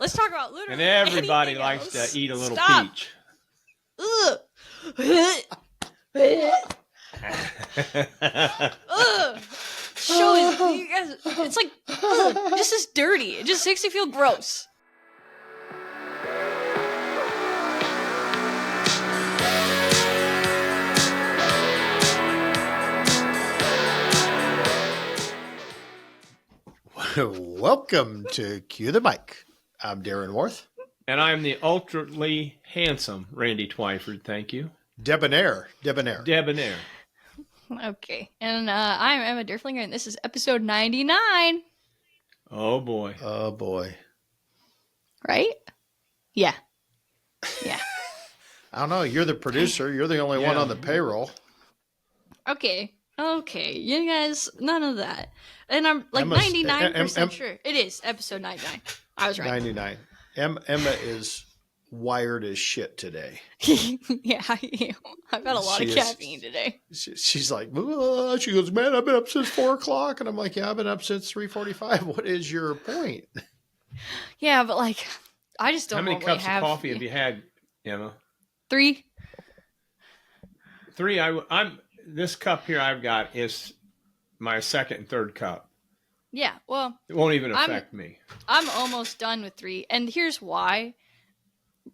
Let's talk about literally And everybody anything likes else. to eat a little Stop. peach. Ugh. Ugh. Show is, you guys, it's like, just as dirty. It just makes me feel gross. Welcome to Cue the Mic. I'm Darren Worth. And I'm the ultraly handsome Randy Twyford. Thank you. Debonair. Debonair. Okay. And I'm Emma Derflinger, and this is episode 99. Oh, boy. Oh, boy. Right? Yeah. Yeah. I don't know. You're the producer. You're the only one on the payroll. Okay. You guys, none of that. And I'm like Emma's- 99% sure. It is episode 99. I was right. 99. Emma is wired as shit today. Yeah, I am. I've had a lot of caffeine today. She's like, she goes, man, I've been up since 4 o'clock. And I'm like, yeah, I've been up since 3:45. What is your point? Yeah, but like, I just don't How many normally cups of coffee have you had, Emma? 3. 3. This cup here I've got is my second and third cup. Yeah, well, It won't even affect me. I'm almost done with 3. And here's why,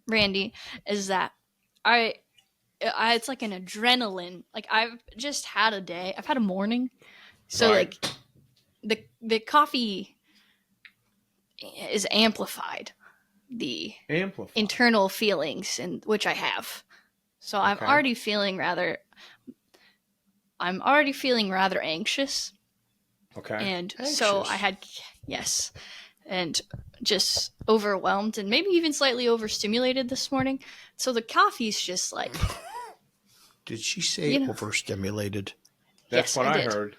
Randy, is that I it's like an adrenaline. Like, I've just had a day. I've had a morning. So, Right. like, the coffee is amplified. The internal feelings in which I have. So I'm already feeling rather anxious. Okay. And Anxious. so I had, yes, and just overwhelmed and maybe even slightly overstimulated this morning. So the coffee's just like. Did she say overstimulated? That's what I heard.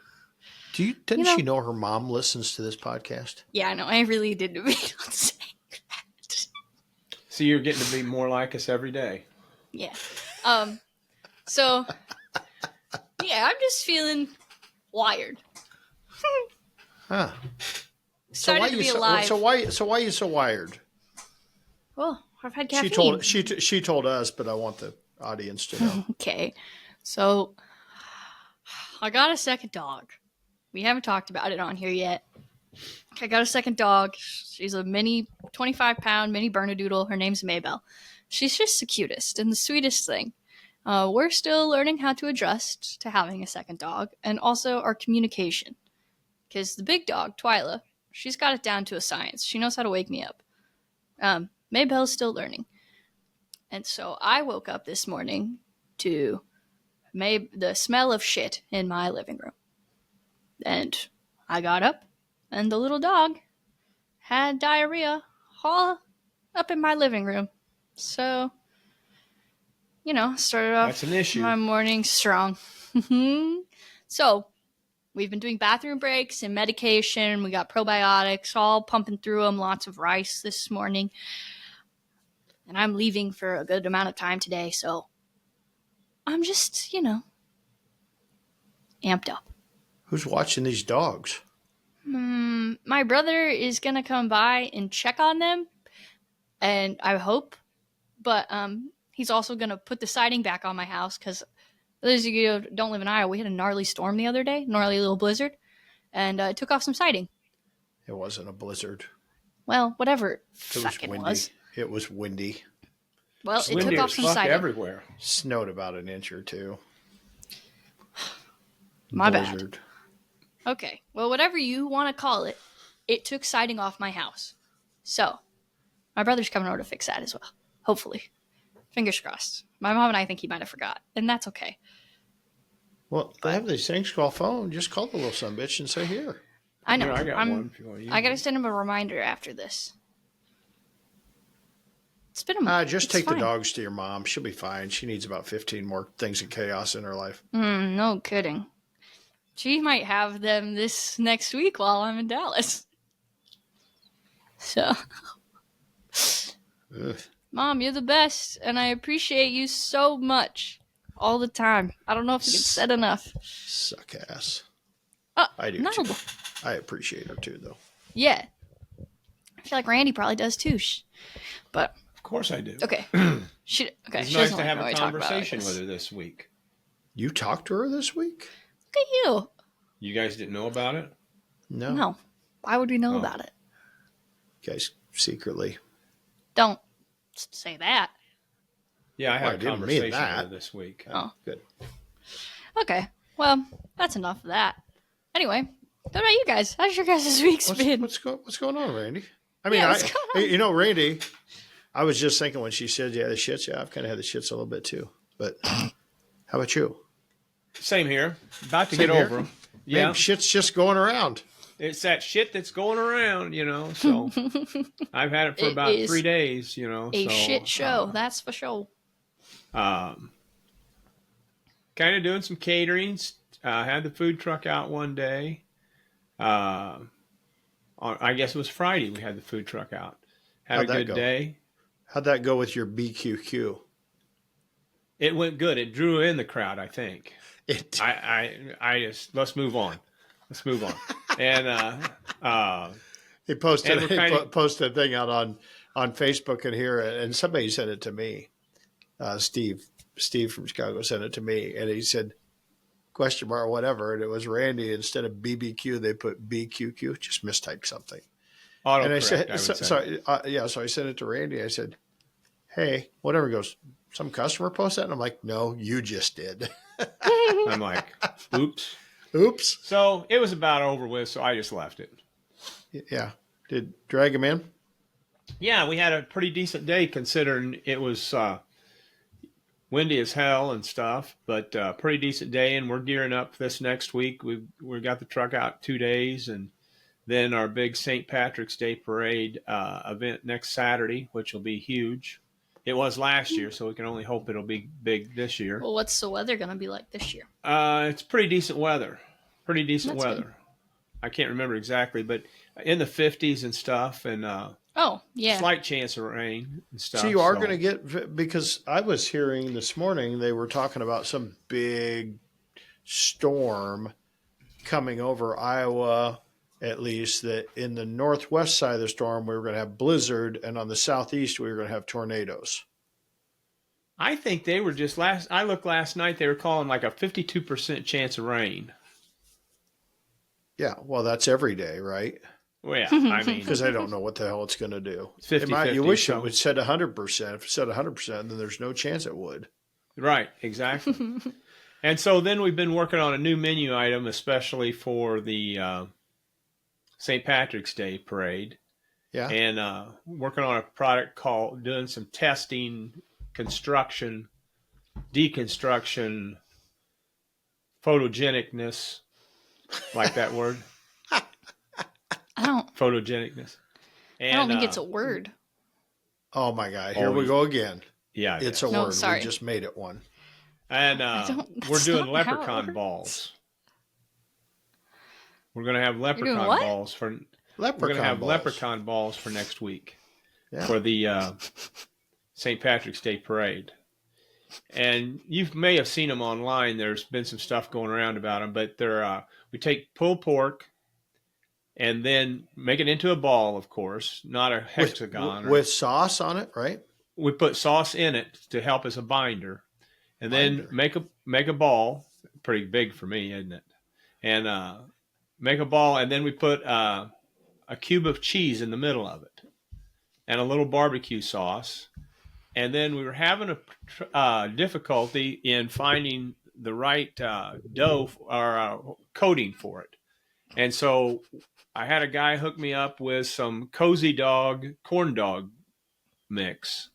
Didn't she know her mom listens to this podcast? Yeah, I know. I really didn't mean to say that. So you're getting to be more like us every day. Yeah. So, yeah, I'm just feeling wired. Huh. Excited to be alive. So why are you so wired? Well, I've had caffeine. She told us, but I want the audience to know. Okay. So, I got a second dog. We haven't talked about it on here yet. I got a second dog. She's a mini 25-pound mini Bernedoodle. Her name's Maybelle. She's just the cutest and the sweetest thing. We're still learning how to adjust to having a second dog and also our communication. Because the big dog, Twyla, she's got it down to a science. She knows how to wake me up. Maybelle's still learning. And so I woke up this morning to the smell of shit in my living room. And I got up, and the little dog had diarrhea all up in my living room. So, started off That's an issue. my morning strong. So, we've been doing bathroom breaks and medication. We got probiotics, all pumping through them, lots of rice this morning. And I'm leaving for a good amount of time today, so I'm just, amped up. Who's watching these dogs? My brother is going to come by and check on them, and I hope. But he's also going to put the siding back on my house because those of you who don't live in Iowa, we had a gnarly storm the other day, gnarly little blizzard, and it took off some siding. It wasn't a blizzard. Well, whatever It was fucking windy. was. It was windy. Well, It's it windy took off as some fuck siding. everywhere. Snowed about an inch or two. My blizzard. bad. Okay, well, whatever you want to call it, it took siding off my house. So, my brother's coming over to fix that as well. Hopefully. Fingers crossed. My mom and I think he might have forgot, and that's okay. Well, they have these things called phone. Just call the little sumbitch and say, here. I know. Here, I got one if you want to use I got to it. send him a reminder after this. It's been a month. Just It's take fine. the dogs to your mom. She'll be fine. She needs about 15 more things of chaos in her life. No kidding. She might have them this next week while I'm in Dallas. So, Ugh. Mom, you're the best, and I appreciate you so much all the time. I don't know if it gets said enough. Suck ass. Oh, I do no. too. I appreciate her too, though. Yeah. I feel like Randy probably does too. But Of course I do. okay, she It's she nice doesn't to like have when a we talk about it, I conversation guess. with her this week. You talked to her this week? Look at you. You guys didn't know about it? No. No, why would we know Oh. about it? Guys, secretly. Don't say that. Yeah, I Well, had I a didn't mean conversation with that. her this week. Oh. Good. Okay, well, that's enough of that. Anyway, what about you guys? How's your guys' week's been? What's going on, Randy? I mean, Yeah, what's going on? Randy, I was just thinking when she said, the shits, I've kind of had the shits a little bit too. But how about you? Same here. About to Same get here? over them. Yeah. Yeah. Shit's just going around. It's that shit that's going around, so I've had it for It about is 3 days, A shit show, that's for sure. Kind of doing some caterings. Had the food truck out one day. I guess it was Friday we had the food truck out. Had How'd a that good go? day. How'd that go with your BQQ? It went good. It drew in the crowd, I think. It. I just let's move on. Let's move on. And He posted And we're posted a thing out on Facebook and here, and somebody sent it to me. Steve from Chicago sent it to me, and he said question mark whatever, and it was Randy. Instead of BBQ, they put BQQ. Just mistyped something. And I said, sorry, So I sent it to Randy. I said, hey, whatever. He goes, some customer posted that, and I'm like, no, you just did. I'm like, oops. Oops. So it was about over with, so I just left it. Yeah. Did drag him in? Yeah, we had a pretty decent day considering it was windy as hell and stuff, but pretty decent day, and we're gearing up this next week. We got the truck out 2 days, and then our big St. Patrick's Day parade event next Saturday, which will be huge. It was last year, so we can only hope it'll be big this year. Well, what's the weather going to be like this year? It's pretty decent weather. That's weather. Good. I can't remember exactly, but in the 50s and stuff, and Oh, yeah. slight chance of rain and stuff. So you are going to get, because I was hearing this morning they were talking about some big storm coming over Iowa, at least, that in the northwest side of the storm we were going to have blizzard, and on the southeast we were going to have tornadoes. I think they were just I looked last night, they were calling like a 52% chance of rain. Yeah, well, that's every day, right? Well, yeah, I mean, Because I don't know what the hell it's going to do. 50-50, You wish so- it would said 100%. If it said 100%, then there's no chance it would. right, exactly. And so then we've been working on a new menu item, especially for the St. Patrick's Day parade. Yeah. And working on a product called, doing some testing, construction, deconstruction, photogenicness, like that word. I don't Photogenicness. And, I don't think it's a word. Oh my God! Here we go again. Yeah, It's yeah. a No, word. sorry. We just made it one. And we're that's doing not how it leprechaun works. balls. We're going to have leprechaun what? balls for. Leprechaun We're going to have balls. leprechaun balls for next week Yeah. for the St. Patrick's Day parade. And you may have seen them online. There's been some stuff going around about them, but they're we take pulled pork and then make it into a ball, of course, not a hexagon. with sauce on it, right? We put sauce in it to help as a binder, and then Binder. make a ball. Pretty big for me, isn't it? And make a ball, and then we put a cube of cheese in the middle of it, and a little barbecue sauce. And then we were having a difficulty in finding the right dough or coating for it, and so I had a guy hook me up with some Cozy Dog corn dog mix.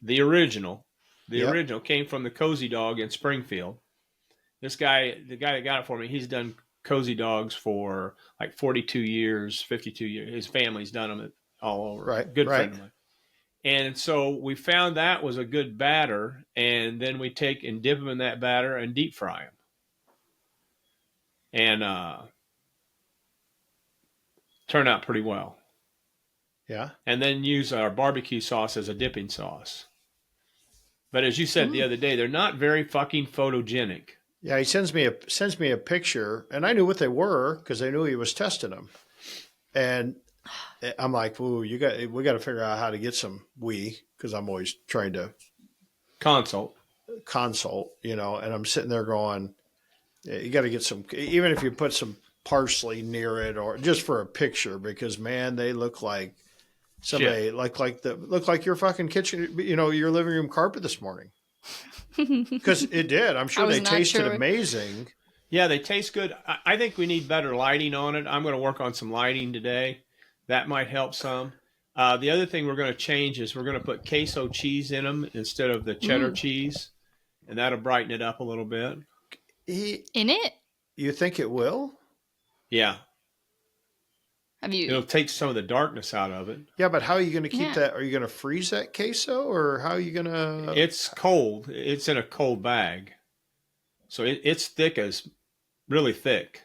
The original came from the Cozy Dog in Springfield. This guy, the guy that got it for me, he's done Cozy Dogs for like 42 years, 52 years. His family's done them all over. Right, Good right. friend of mine. And so we found that was a good batter, and then we take and dip them in that batter and deep fry them. And turn out pretty well. Yeah. And then use our barbecue sauce as a dipping sauce. But as you said the other day, they're not very fucking photogenic. Yeah. He sends me a picture, and I knew what they were because I knew he was testing them. And I'm like, ooh, we got to figure out how to get some because I'm always trying to Consult. consult, and I'm sitting there going, yeah, you got to get some, even if you put some parsley near it or just for a picture, because man, they look like somebody Shit. look like your fucking kitchen, your living room carpet this morning. Because it did. I'm I sure was they not tasted sure. amazing. Yeah, they taste good. I think we need better lighting on it. I'm going to work on some lighting today. That might help some. The other thing we're going to change is we're going to put queso cheese in them instead of the cheddar Ooh, cheese, and that'll brighten it up a little bit. He, in it? you think it will? Yeah, Have you? it'll take some of the darkness out of it. Yeah, but how are you going to keep Yeah. that? Are you going to freeze that queso, or how are you going to? It's cold. It's in a cold bag, so it's thick as really thick.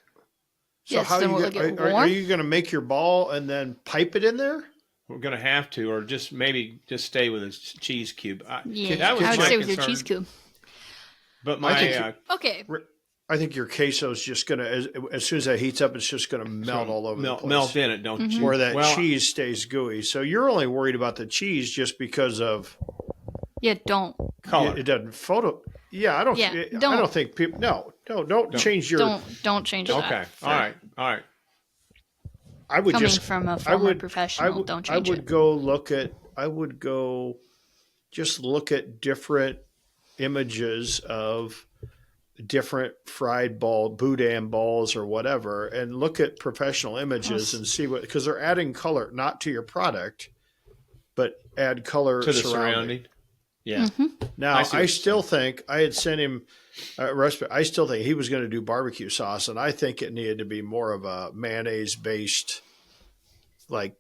So Yeah, how so are you will it get are warm? you going to make your ball and then pipe it in there? We're going to have to, or just maybe just stay with a cheese cube. Yeah, That was I would my stay with your concern. cheese cube. But I think my Okay. I think your queso is just going to, as soon as that heats up, it's just going to melt all over the place. melt in it, don't you? Where that Well, cheese stays gooey. So you're only worried about the cheese just because of Yeah, don't. color. it doesn't photo. Yeah, I don't. Yeah, I don't. don't think people. No, don't change your. Don't change that. Okay. All right. I would Coming just from a I former would, professional, don't change I would it. go look at. I would go just look at different images of different fried boudin balls or whatever, and look at professional images and see what, because they're adding color not to your product, but add color To the surrounding. surrounding. Yeah. Now, I see what I you're still think I had sent him a recipe. I still think he was going to do barbecue sauce, and I think it needed to be more of a mayonnaise based, like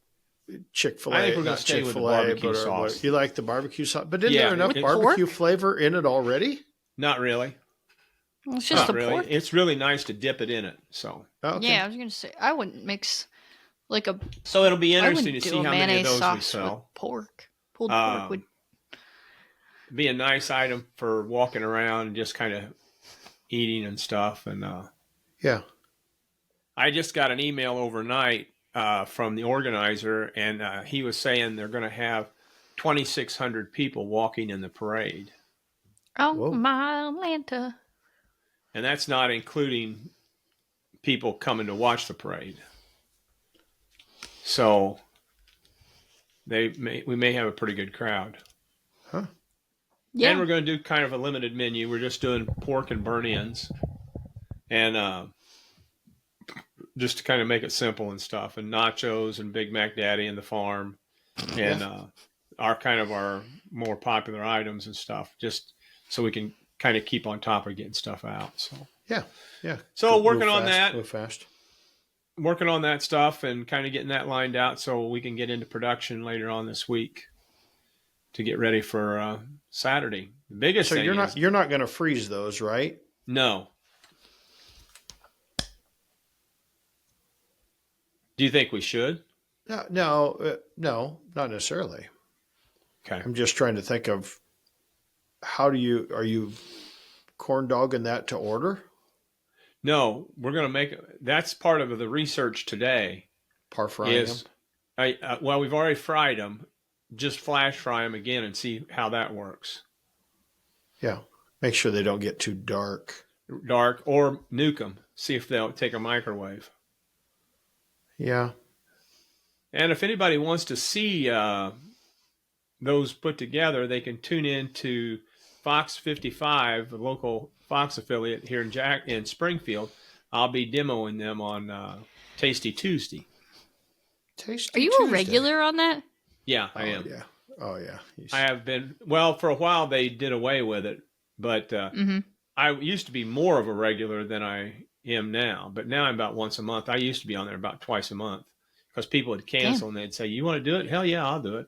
Chick-fil-A. I think we're going not to stay with the Chick-fil-A, barbecue but sauce. you like the barbecue sauce? But isn't Yeah, there enough with barbecue pork? flavor in it already? Not really. Well, it's just Not the really. pork. It's really nice to dip it in it. So Okay. Yeah, I was gonna say I wouldn't mix like a. it'll be I interesting wouldn't to do see a how many of mayonnaise those we sauce with sell. pork. Pulled Um, pork would. Be a nice item for walking around and just kind of eating and stuff. And Yeah. I just got an email overnight from the organizer, and he was saying they're going to have 2,600 people walking in the parade. Oh Whoa. my Atlanta! And that's not including people coming to watch the parade. So we may have a pretty good crowd. Huh. Yeah, And we're going to do kind of a limited menu. We're just doing pork and burnt-ins, and just to kind of make it simple and stuff. And nachos and Big Mac Daddy and the farm, and our more popular items and stuff, just so we can kind of keep on top of getting stuff out. So Yeah. So Move working on fast, that. Move fast. working on that stuff and kind of getting that lined out so we can get into production later on this week to get ready for Saturday. The biggest So thing you're not going to freeze those, right? no. Do you think we should? No, not necessarily. Okay. I'm just trying to think of are you corn dogging that to order? No, we're going to make that's part of the research today. Par frying them? Well, we've already fried them. Just flash fry them again and see how that works. Yeah. Make sure they don't get too dark. Dark or nuke them. See if they'll take a microwave. Yeah. And if anybody wants to see those put together, they can tune in to Fox 55, the local Fox affiliate here in Springfield. I'll be demoing them on Tasty Tuesday. Tasty Are you Tuesday. a regular on that? Yeah, I am. Yeah. Oh, yeah. I have been. Well, for a while they did away with it, but I used to be more of a regular than I am now. But now I'm about once a month. I used to be on there about twice a month because people would cancel and they'd say, "You want to do it? Hell yeah, I'll do it."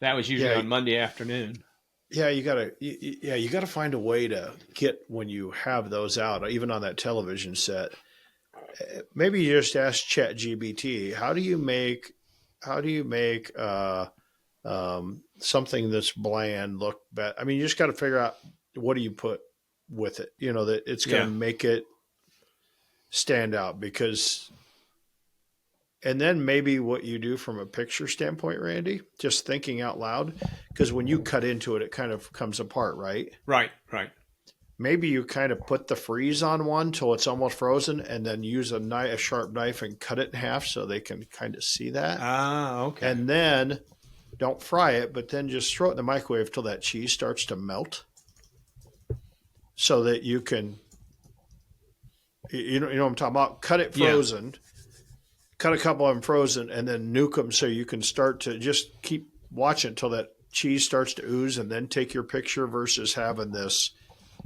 That was usually on Monday afternoon. Yeah, you gotta find a way to get when you have those out, even on that television set. Maybe you just ask ChatGPT, how do you make something that's bland look better? I mean, you just got to figure out what do you put with it, that it's going to make it stand out, because and then maybe what you do from a picture standpoint, Randy, just thinking out loud, because when you cut into it, it kind of comes apart, right? Right, right. Maybe you kind of put the freeze on one till it's almost frozen, and then use a sharp knife and cut it in half so they can kind of see that. Ah, okay. And then don't fry it, but then just throw it in the microwave till that cheese starts to melt, so that you can, you know what I'm talking about. Cut it frozen, cut a couple of them frozen, and then nuke them so you can start to just keep watching until that cheese starts to ooze, and then take your picture versus having this.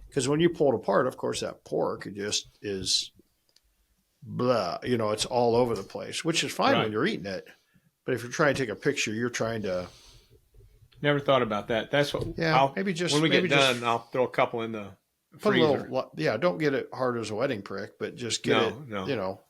Because when you pull it apart, of course, that pork, it just is blah. It's all over the place, which is fine when you're eating it. But if you're trying to take a picture, you're trying to. Never thought about that. That's what. Yeah, maybe just when we maybe get done, just I'll throw a couple in the put freezer. a little. Yeah, don't get it hard as a wedding prick, but just get it. No.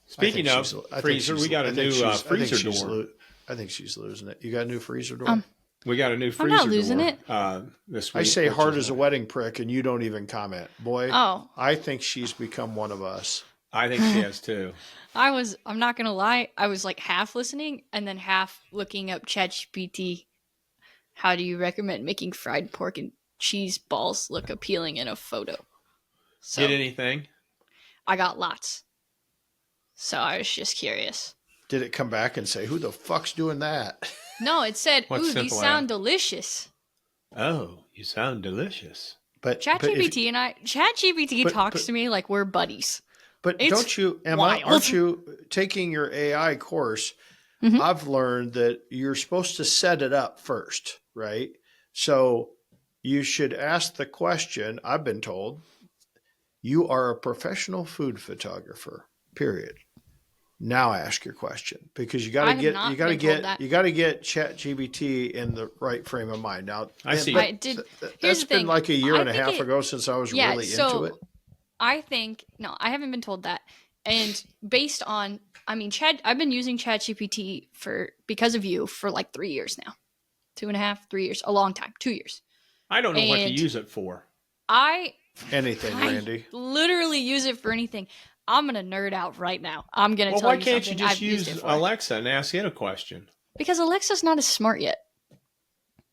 Speaking of freezer, we got a new freezer door. I think she's losing it. You got a new freezer door? We got a new freezer I'm not losing door, it. This week. I say hard as a wedding prick, and you don't even comment. Boy, Oh. I think she's become one of us. I think she has too. I'm not going to lie, I was like half listening and then half looking up ChatGPT. How do you recommend making fried pork and cheese balls look appealing in a photo? So Get anything? I got lots. So I was just curious. Did it come back and say, who the fuck's doing that? No, it said, What's ooh, these simple sound ad? delicious. Oh, you sound delicious. But ChatGPT talks to me like we're buddies. But It's don't you, Emma, wild. aren't you taking your AI course? Mhm. I've learned that you're supposed to set it up first, right? So you should ask the question, I've been told, you are a professional food photographer, period. Now ask your question, because you got to get ChatGPT in the right frame of mind. Now I see. That's been like a year and a half it- ago since I was really into it. I think no, I haven't been told that. And based on, I've been using ChatGPT because of you for like 3 years now, 2.5, 3 years, a long time, 2 years. I don't know what to And use it for. Anything, Randy. Literally use it for anything. I'm gonna nerd out right now. I'm gonna tell you. Why can't you something just I've used use it for. Alexa and ask it a question? Because Alexa's not as smart yet.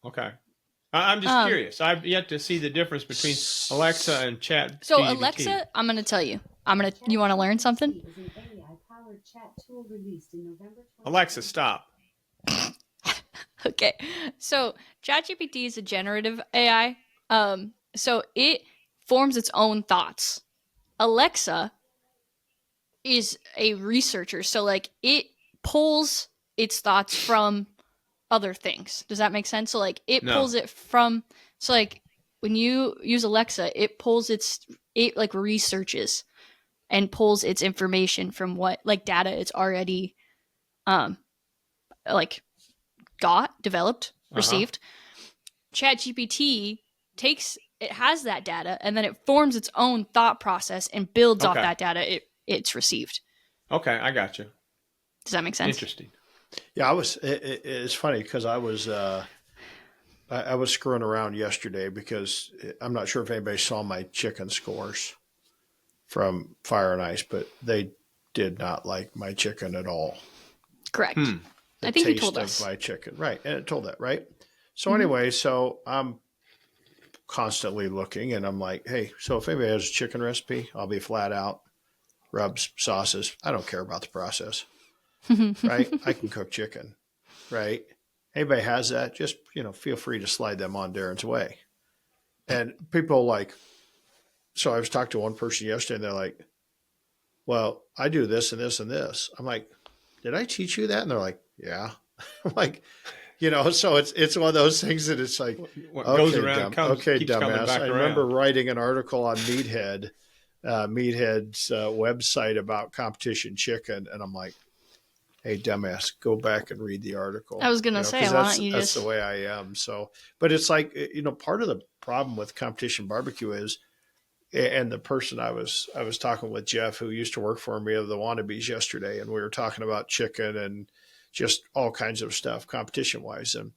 Okay. I'm just curious. I've yet to see the difference between Alexa and Chat. So Alexa, I'm gonna tell you. You want to learn something? Alexa, stop. Okay. So ChatGPT is a generative AI. So it forms its own thoughts. Alexa is a researcher. So like it pulls its thoughts from other things. Does that make sense? So like it pulls it from, so like when you use Alexa, it like researches and pulls its information from what like data it's already like developed, received. ChatGPT has that data and then it forms its own thought process and builds off that data it's received. Okay, I got you. Does that make sense? Interesting. Yeah, it's funny because I was screwing around yesterday because I'm not sure if anybody saw my chicken scores from Fire and Ice, but they did not like my chicken at all. Correct. The I think you taste told of us. my chicken, right? And it told that, right? So anyway, so I'm constantly looking, and I'm like, hey, so if anybody has a chicken recipe, I'll be flat out. Rubs, sauces. I don't care about the process, right? I can cook chicken, right? Anybody has that, just, feel free to slide them on Darren's way. And people so I was talking to one person yesterday and they're like, well, I do this and this and this. I'm like, did I teach you that? And they're like, yeah. I'm like, so it's one of those things that it's like, What goes around keeps coming dumbass. back I around. remember writing an article on Meathead's website about competition chicken. And I'm like, hey, dumbass, go back and read the article. I was going to say, why don't you that's the way I am. So, but it's like, part of the problem with competition barbecue is, and the person I was talking with, Jeff, who used to work for me of the Wannabes yesterday, and we were talking about chicken and just all kinds of stuff competition wise. And,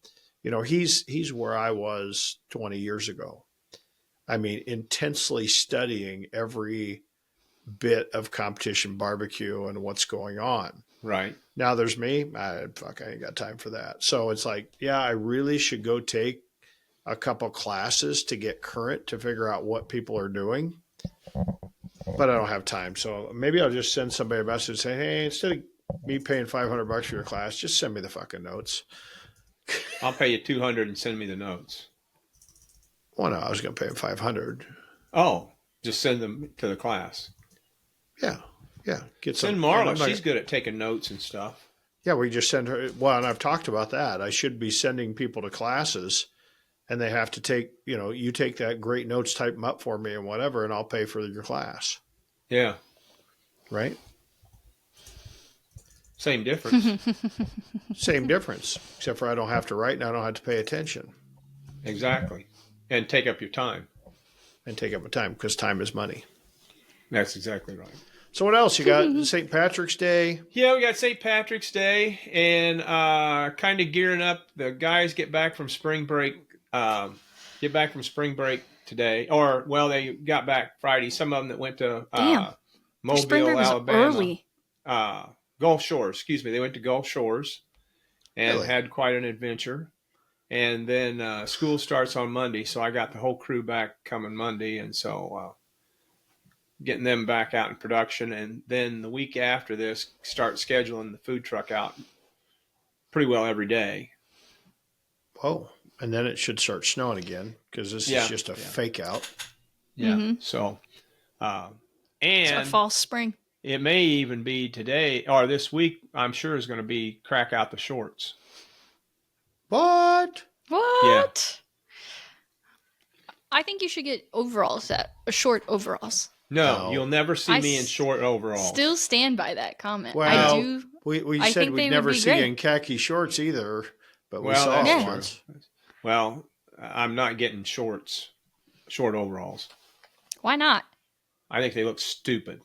he's where I was 20 years ago. I mean, intensely studying every bit of competition barbecue and what's going on. Right. Now there's me. I ain't got time for that. So it's like, yeah, I really should go take a couple classes to get current to figure out what people are doing. But I don't have time. So maybe I'll just send somebody a message and say, hey, instead of me paying $500 for your class, just send me the fucking notes. I'll pay you $200 and send me the notes. Well, no, I was going to pay him $500. Oh, just send them to the class. Yeah. Send Marla. She's good at taking notes and stuff. Yeah, we just send her. Well, and I've talked about that. I should be sending people to classes, and they have to take, you take that great notes, type them up for me and whatever, and I'll pay for your class. Yeah. Right? Same difference. Same difference, except for I don't have to write and I don't have to pay attention. Exactly. And take up your time. And take up my time, because time is money. That's exactly right. So what else? You got St. Patrick's Day? Yeah, we got St. Patrick's Day and kind of gearing up. The guys get back from spring break today. Or, well, they got back Friday. Some of them that went to Mobile, Alabama. Early. Gulf Shores, excuse me. They went to Gulf Shores and Really? had quite an adventure. And then school starts on Monday, so I got the whole crew back coming Monday. And so getting them back out in production. And then the week after this, start scheduling the food truck out pretty well every day. Oh, and then it should start snowing again, because this is just a fake out. Yeah. Mm-hmm. So, It's our and fall spring. it may even be today or this week, I'm sure is going to be crack out the shorts. What? What? I think you should get overalls, short overalls. No, No. you'll never see me in short overalls. Still stand by that comment. Well, I do. We I said think they we'd would never be see great. you in khaki shorts either, but we Well, saw that's it true. once. Well, I'm not getting short overalls. Why not? I think they look stupid.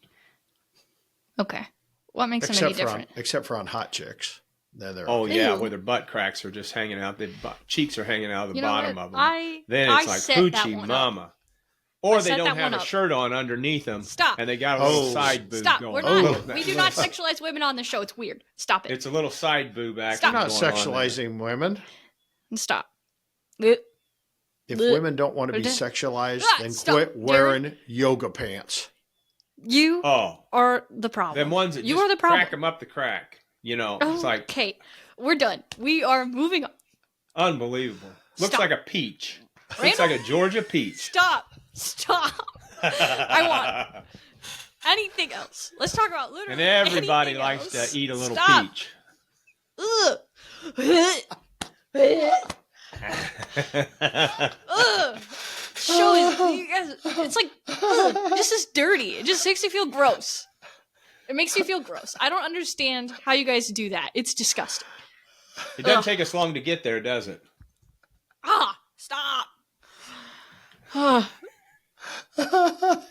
Okay. What makes them any different? Except for on hot chicks. Then they're Oh okay. yeah, Ew. where their butt cracks are just hanging out, the cheeks are hanging out of the You know bottom what? of them. I Then it's like set that hoochie one up. mama. Or I they set don't that have one a up. shirt on underneath them. Stop. And they got a little Oh. side boob Stop. going. We're Oh. not. We do not sexualize women on the show. It's weird. Stop it. It's a little side boob action Stop. We're not going on sexualizing women. Stop. If Blech. women don't want to be Blech. sexualized, Ah, then stop, quit wearing yoga pants. You there. Oh, are the problem. them ones that you just are the problem. crack them up the crack. It's like Okay, we're done. We are moving on. unbelievable. Looks Stop. like a peach. Looks Randall? like a Georgia peach. Stop. I want anything else. Let's talk about literally And everybody anything likes else. to eat a little Stop. peach. Ugh. Ugh. Show it. You guys, it's like, ugh, this is dirty. It just makes me feel gross. It makes me feel gross. I don't understand how you guys do that. It's disgusting. It doesn't Ugh. take us long to get there, does it? Stop. You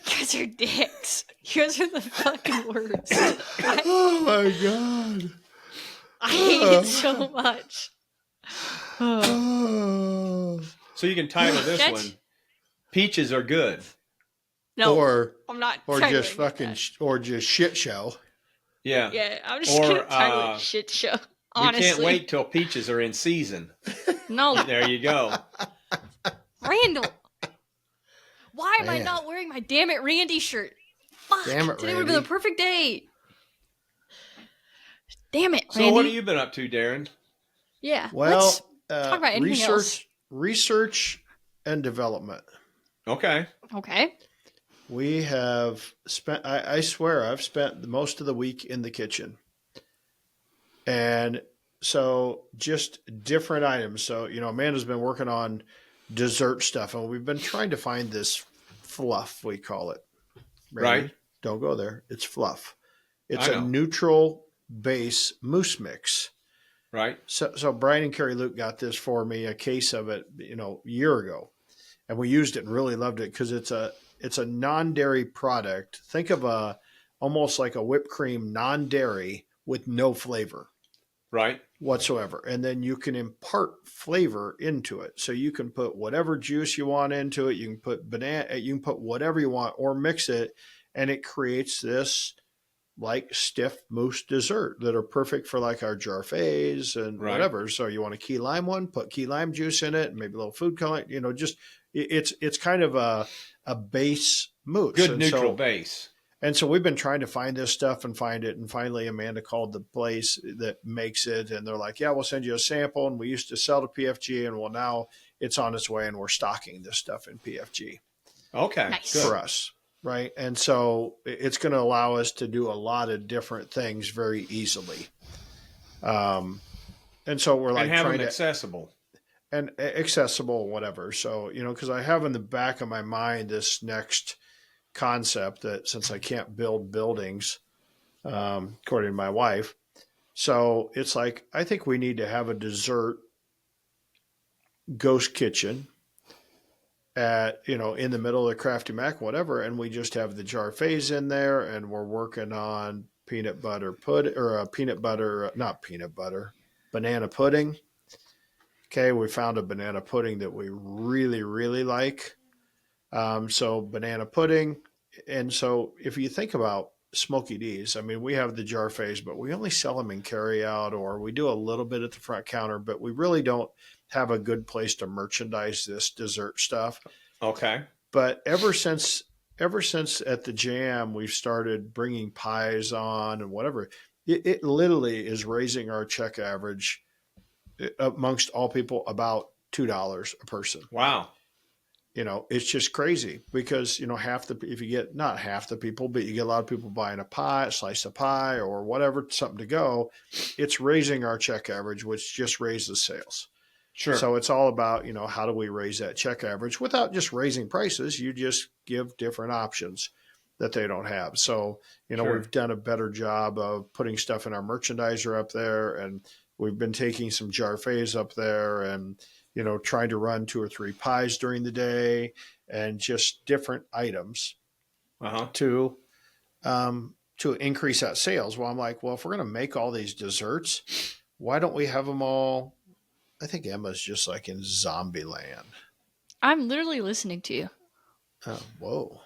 guys are dicks. You guys are the fucking worst. Oh my god. I hate it so much. Oh. So you can title this Catch- one, Peaches Are Good. No, or I'm not. or titling just it fucking that. or just shit show. Yeah. Yeah, I'm just Or, gonna title it shit show. Honestly, We can't wait till peaches are in season. No, There you go. Randall. Why am I Man. not wearing my damn it Randy shirt? Fuck. Damn it, Today would have been Randy. the perfect day. Damn it, So Randy. what have you been up to, Darren? Yeah. Well, let's talk about anything else. research and development. Okay. Okay. We have spent, I swear, I've spent most of the week in the kitchen. And so just different items. So, Amanda's been working on dessert stuff, and we've been trying to find this fluff, we call it. Randy, Right. Don't go there. It's fluff. It's I a know. neutral base mousse mix. Right. So Brian and Carrie Luke got this for me, a case of it, a year ago, and we used it and really loved it because it's a non-dairy product. Think of almost like a whipped cream, non-dairy with no flavor Right. whatsoever, and then you can impart flavor into it. So you can put whatever juice you want into it. You can put banana. You can put whatever you want, or mix it, and it creates this like stiff mousse dessert that are perfect for like our jarfets and Right. whatever. So you want a key lime one, put key lime juice in it, and maybe a little food coloring. Just it's kind of a base mousse, Good neutral base. and so we've been trying to find this stuff and find it. And finally, Amanda called the place that makes it. And they're like, yeah, we'll send you a sample. And we used to sell to PFG. And well, now it's on its way and we're stocking this stuff in PFG. Okay. Nice. Good. For us. Right. And so it's going to allow us to do a lot of different things very easily. And so we're like and have trying them to accessible. and accessible, whatever. So, because I have in the back of my mind this next concept that since I can't build buildings, according to my wife, so it's like, I think we need to have a dessert ghost kitchen at, in the middle of the Crafty Mac, whatever. And we just have the jarfets in there and we're working on peanut butter pudding or banana pudding. Okay. We found a banana pudding that we really, really like. So banana pudding. And so if you think about Smoky D's, I mean, we have the jarfets, but we only sell them in carry out, or we do a little bit at the front counter, but we really don't have a good place to merchandise this dessert stuff. Okay. But ever since at the Jam, we've started bringing pies on and whatever, it literally is raising our check average amongst all people about $2 a person. Wow. It's just crazy because, if you get not half the people, but you get a lot of people buying a slice of pie or whatever, something to go, it's raising our check average, which just raises sales. Sure. So it's all about, how do we raise that check average without just raising prices? You just give different options that they don't have. So, Sure. We've done a better job of putting stuff in our merchandiser up there, and we've been taking some jarfets up there and, trying to run 2 or 3 pies during the day and just different items to increase that sales. Well, I'm like, well, if we're going to make all these desserts, why don't we have them all? I think Emma's just like in zombie land. I'm literally listening to you. Oh, whoa.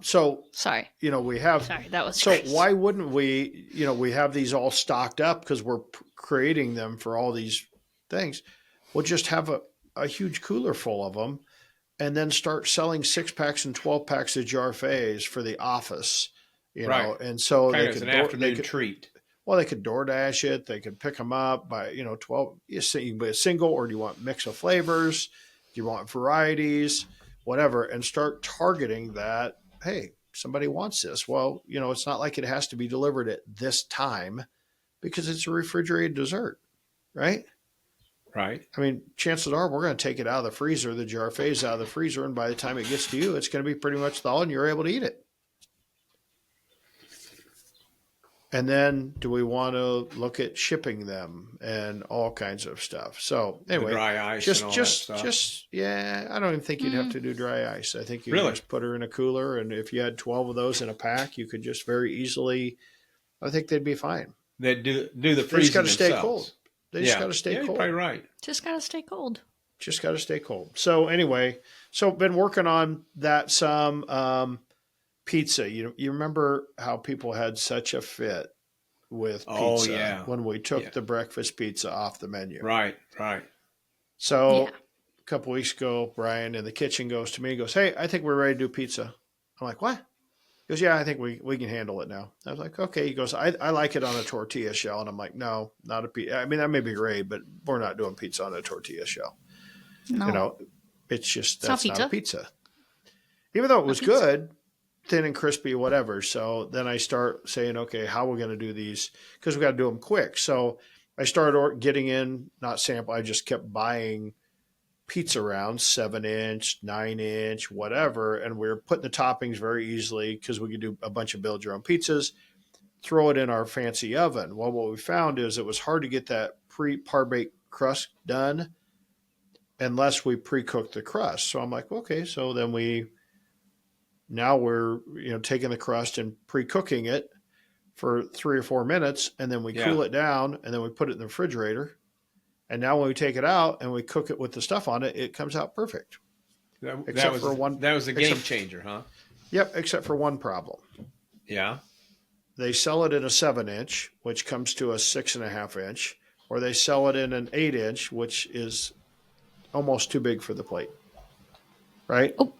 So, Sorry. we have, Sorry, that was so crazy. why wouldn't we, we have these all stocked up because we're creating them for all these things. We'll just have a huge cooler full of them and then start selling 6-packs and 12-packs of jarfets for the office, Right. and so Kind they of could, an afternoon treat. well, they could DoorDash it. They could pick them up by, 12. You can be a single, or do you want mix of flavors? Do you want varieties? Whatever, and start targeting that. Hey, somebody wants this. Well, it's not like it has to be delivered at this time because it's a refrigerated dessert, right? Right. I mean, chances are we're going to take it out of the freezer, the jarfets out of the freezer, and by the time it gets to you, it's going to be pretty much thawed and you're able to eat it. And then do we want to look at shipping them and all kinds of stuff? So anyway, the dry ice just, and all just, that stuff. just, yeah, I don't even think you'd have to do dry ice. I think you Really? just put her in a cooler. And if you had 12 of those in a pack, you could just very easily, I think they'd be fine. They do the They freezing just got to stay themselves. cold. They just got to stay You're cold. probably right. Just gotta stay cold. Just got to stay cold. So anyway, been working on that some pizza. You remember how people had such a fit with pizza when we took the breakfast pizza off the menu. Right. So a couple weeks ago, Brian in the kitchen goes to me and goes, "Hey, I think we're ready to do pizza." I'm like, "What?" He goes, "Yeah, I think we can handle it now." I was like, "Okay." He goes, I like it on a tortilla shell. And I'm like, "No, not a pizza. I mean, that may be great, but we're not doing pizza on a tortilla shell." No. It's just, It's that's not not a pizza. Even though it was pizza. good, thin and crispy, whatever. So then I start saying, okay, how are we going to do these? Because we got to do them quick. So I started getting in, not sample. I just kept buying pizza rounds, 7-inch, 9-inch, whatever. And we were putting the toppings very easily because we could do a bunch of build your own pizzas, throw it in our fancy oven. Well, what we found is it was hard to get that par-baked crust done unless we pre-cooked the crust. So I'm like, okay, so then we're taking the crust and pre-cooking it for 3 or 4 minutes, and then we cool it down, and then we put it in the refrigerator. And now when we take it out and we cook it with the stuff on it, it comes out perfect. That was a game changer, huh? Yep, except for one problem. Yeah. They sell it in a 7-inch, which comes to a 6.5-inch, or they sell it in an 8-inch, which is almost too big for the plate. Right? Oh.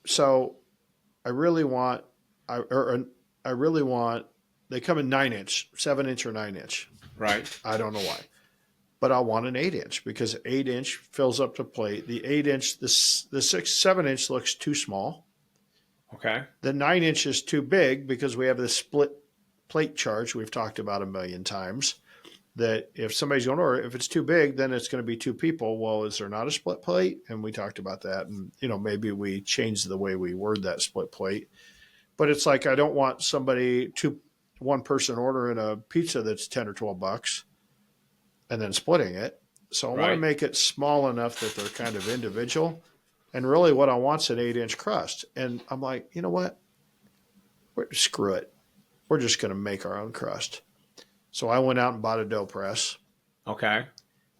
So I really want, I really want, they come in 9-inch, 7-inch or 9-inch. Right. I don't know why. But I want an 8-inch because 8-inch fills up the plate. The 8-inch, the 7-inch looks too small. Okay. The 9-inch is too big because we have the split plate charge we've talked about a million times. That if somebody's going to order, if it's too big, then it's going to be two people. Well, is there not a split plate? And we talked about that. And, maybe we changed the way we word that split plate. But it's like I don't want one person ordering a pizza that's 10 or 12 bucks and then splitting it. So I want to make it small enough that they're kind of individual. And really what I want is an 8-inch crust. And I'm like, you know what? Screw it. We're just going to make our own crust. So I went out and bought a dough press. Okay.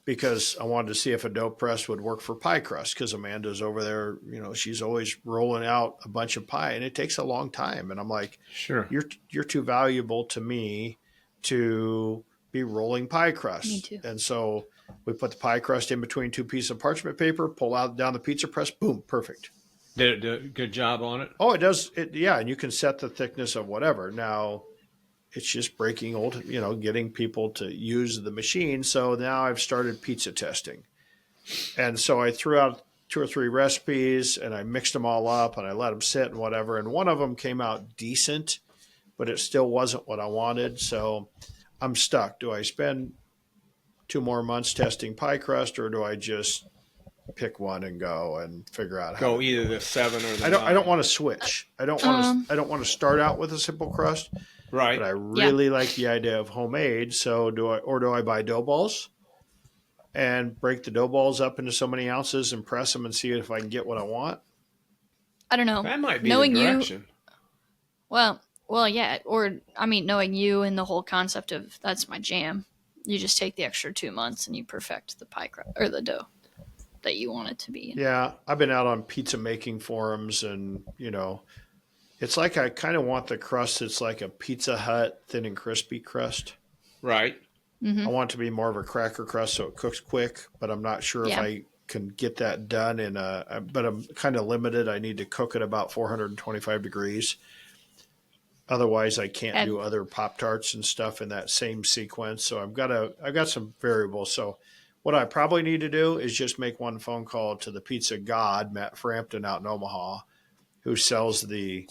Because I wanted to see if a dough press would work for pie crust. Because Amanda's over there, she's always rolling out a bunch of pie, and it takes a long time. And I'm like, sure, you're too valuable to me to be rolling pie crust. Me too. And so we put the pie crust in between two pieces of parchment paper, pull out down the pizza press, boom, perfect. Did it do a good job on it? Oh, it does. Yeah, and you can set the thickness of whatever. Now, it's just breaking getting people to use the machine. So now I've started pizza testing. And so I threw out 2 or 3 recipes and I mixed them all up and I let them sit and whatever. And one of them came out decent, but it still wasn't what I wanted. So I'm stuck. Do I spend 2 more months testing pie crust, or do I just pick one and go and figure out how to either the 7 or the 9? I don't want to switch. I don't want to start out with a simple crust. Right. But I really like the idea of homemade. So do I buy dough balls and break the dough balls up into so many ounces and press them and see if I can get what I want? I don't know. That might be knowing the direction. Yeah. Or, knowing you and the whole concept of that's my jam. You just take the extra 2 months and you perfect the pie crust or the dough that you want it to be. Yeah. I've been out on pizza making forums and, it's like I kind of want the crust that's like a Pizza Hut thin and crispy crust. Right. Mm-hmm. I want it to be more of a cracker crust so it cooks quick, but I'm not sure if I can get that done but I'm kind of limited. I need to cook at about 425 degrees. Otherwise I can't do other Pop-Tarts and stuff in that same sequence. So I've got some variables. So what I probably need to do is just make one phone call to the pizza god, Matt Frampton out in Omaha, who sells the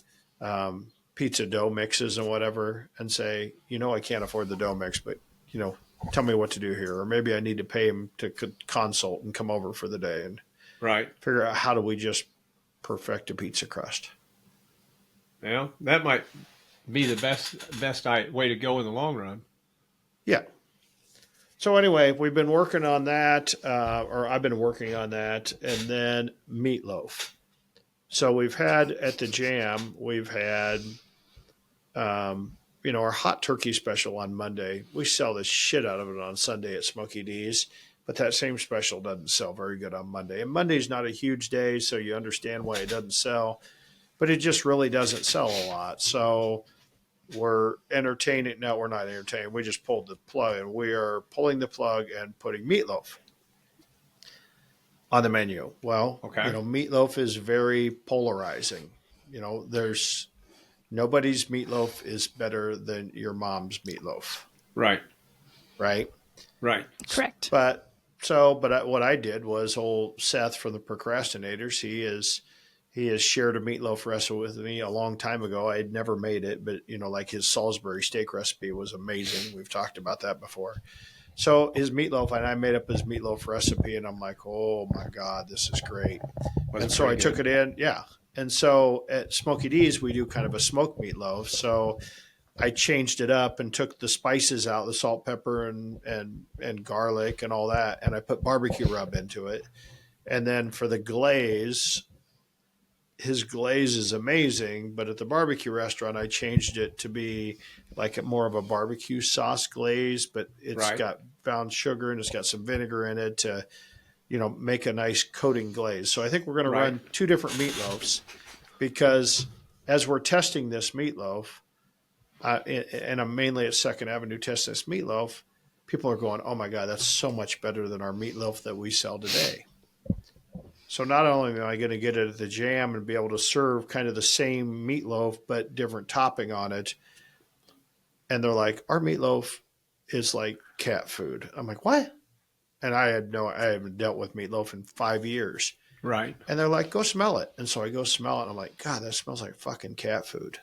pizza dough mixes and whatever, and say, I can't afford the dough mix, but, tell me what to do here. Or maybe I need to pay him to consult and come over for the day and figure out how do we just perfect a pizza crust. Well, that might be the best way to go in the long run. Yeah. So anyway, we've been working on that, or I've been working on that, and then meatloaf. So we've had at the Jam, our hot turkey special on Monday. We sell the shit out of it on Sunday at Smokey D's, but that same special doesn't sell very good on Monday. And Monday's not a huge day, so you understand why it doesn't sell, but it just really doesn't sell a lot. So we're entertaining. No, we're not entertaining. We just pulled the plug, and we are pulling the plug and putting meatloaf on the menu. Well, meatloaf is very polarizing. There's nobody's meatloaf is better than your mom's meatloaf. Right. Right. Right. Correct. But what I did was old Seth from the Procrastinators. He has shared a meatloaf recipe with me a long time ago. I had never made it, but like his Salisbury steak recipe was amazing. We've talked about that before. So his meatloaf, and I made up his meatloaf recipe, and I'm like, oh my God, this is great. And so I took it in. Yeah. And so at Smokey D's, we do kind of a smoked meatloaf. So I changed it up and took the spices out, the salt, pepper, and garlic and all that. And I put barbecue rub into it. And then for the glaze, his glaze is amazing, but at the barbecue restaurant, I changed it to be like more of a barbecue sauce glaze, but it's got brown sugar and it's got some vinegar in it to, make a nice coating glaze. So I think we're going to run 2 different meatloafs because as we're testing this meatloaf, and I'm mainly at Second Avenue testing this meatloaf, people are going, "Oh my God, that's so much better than our meatloaf that we sell today." So not only am I going to get it at the Jam and be able to serve kind of the same meatloaf but different topping on it, and they're like, "Our meatloaf is like cat food." I'm like, "What?" And I haven't dealt with meatloaf in 5 years. Right. And they're like, "Go smell it." And so I go smell it, and I'm like, "God, that smells like fucking cat food."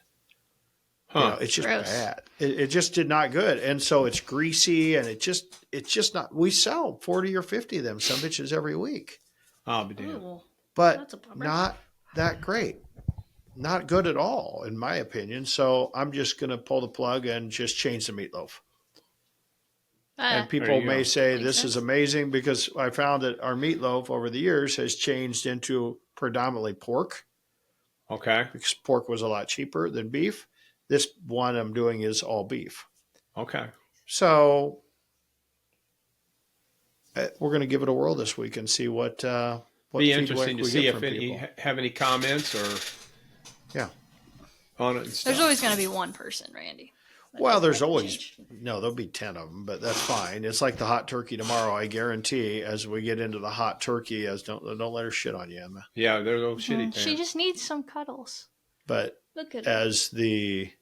Huh. It's just Gross. bad. It just did not good. And so it's greasy, and it's just not. We sell 40 or 50 of them, some bitches every week, I'll be damned. Ooh, but that's a bummer. not that great. Not good at all, in my opinion. So I'm just going to pull the plug and just change the meatloaf. And There people you may go. say Makes this sense. is amazing because I found that our meatloaf over the years has changed into predominantly pork Okay. because pork was a lot cheaper than beef. This one I'm doing is all beef. Okay. So we're going to give it a whirl this week and see what Be feedback interesting to we see get if from any people. have any comments or Yeah. on it and stuff. There's always going to be one person, Randy. Well, there's That can always change. there'll be 10 of them, but that's fine. It's like the hot turkey tomorrow. I guarantee as we get into the hot turkey, don't let her shit on you, Emma. Yeah, they're those shitty pants. She just needs some cuddles. But Look at her. as the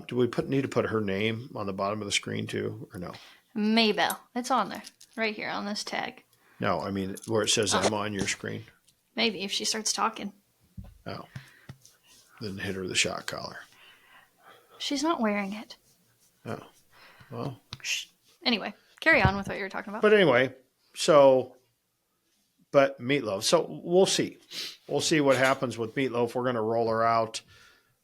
do we need to put her name on the bottom of the screen too, or no? Maybell. It's on there. Right here on this tag. No, I mean where it says Emma on your screen. Maybe if she starts talking. Oh, then hit her with a shot collar. She's not wearing it. Oh, well. Shh. Anyway, carry on with what you were talking about. But anyway, but meatloaf. So we'll see. We'll see what happens with meatloaf. We're going to roll her out.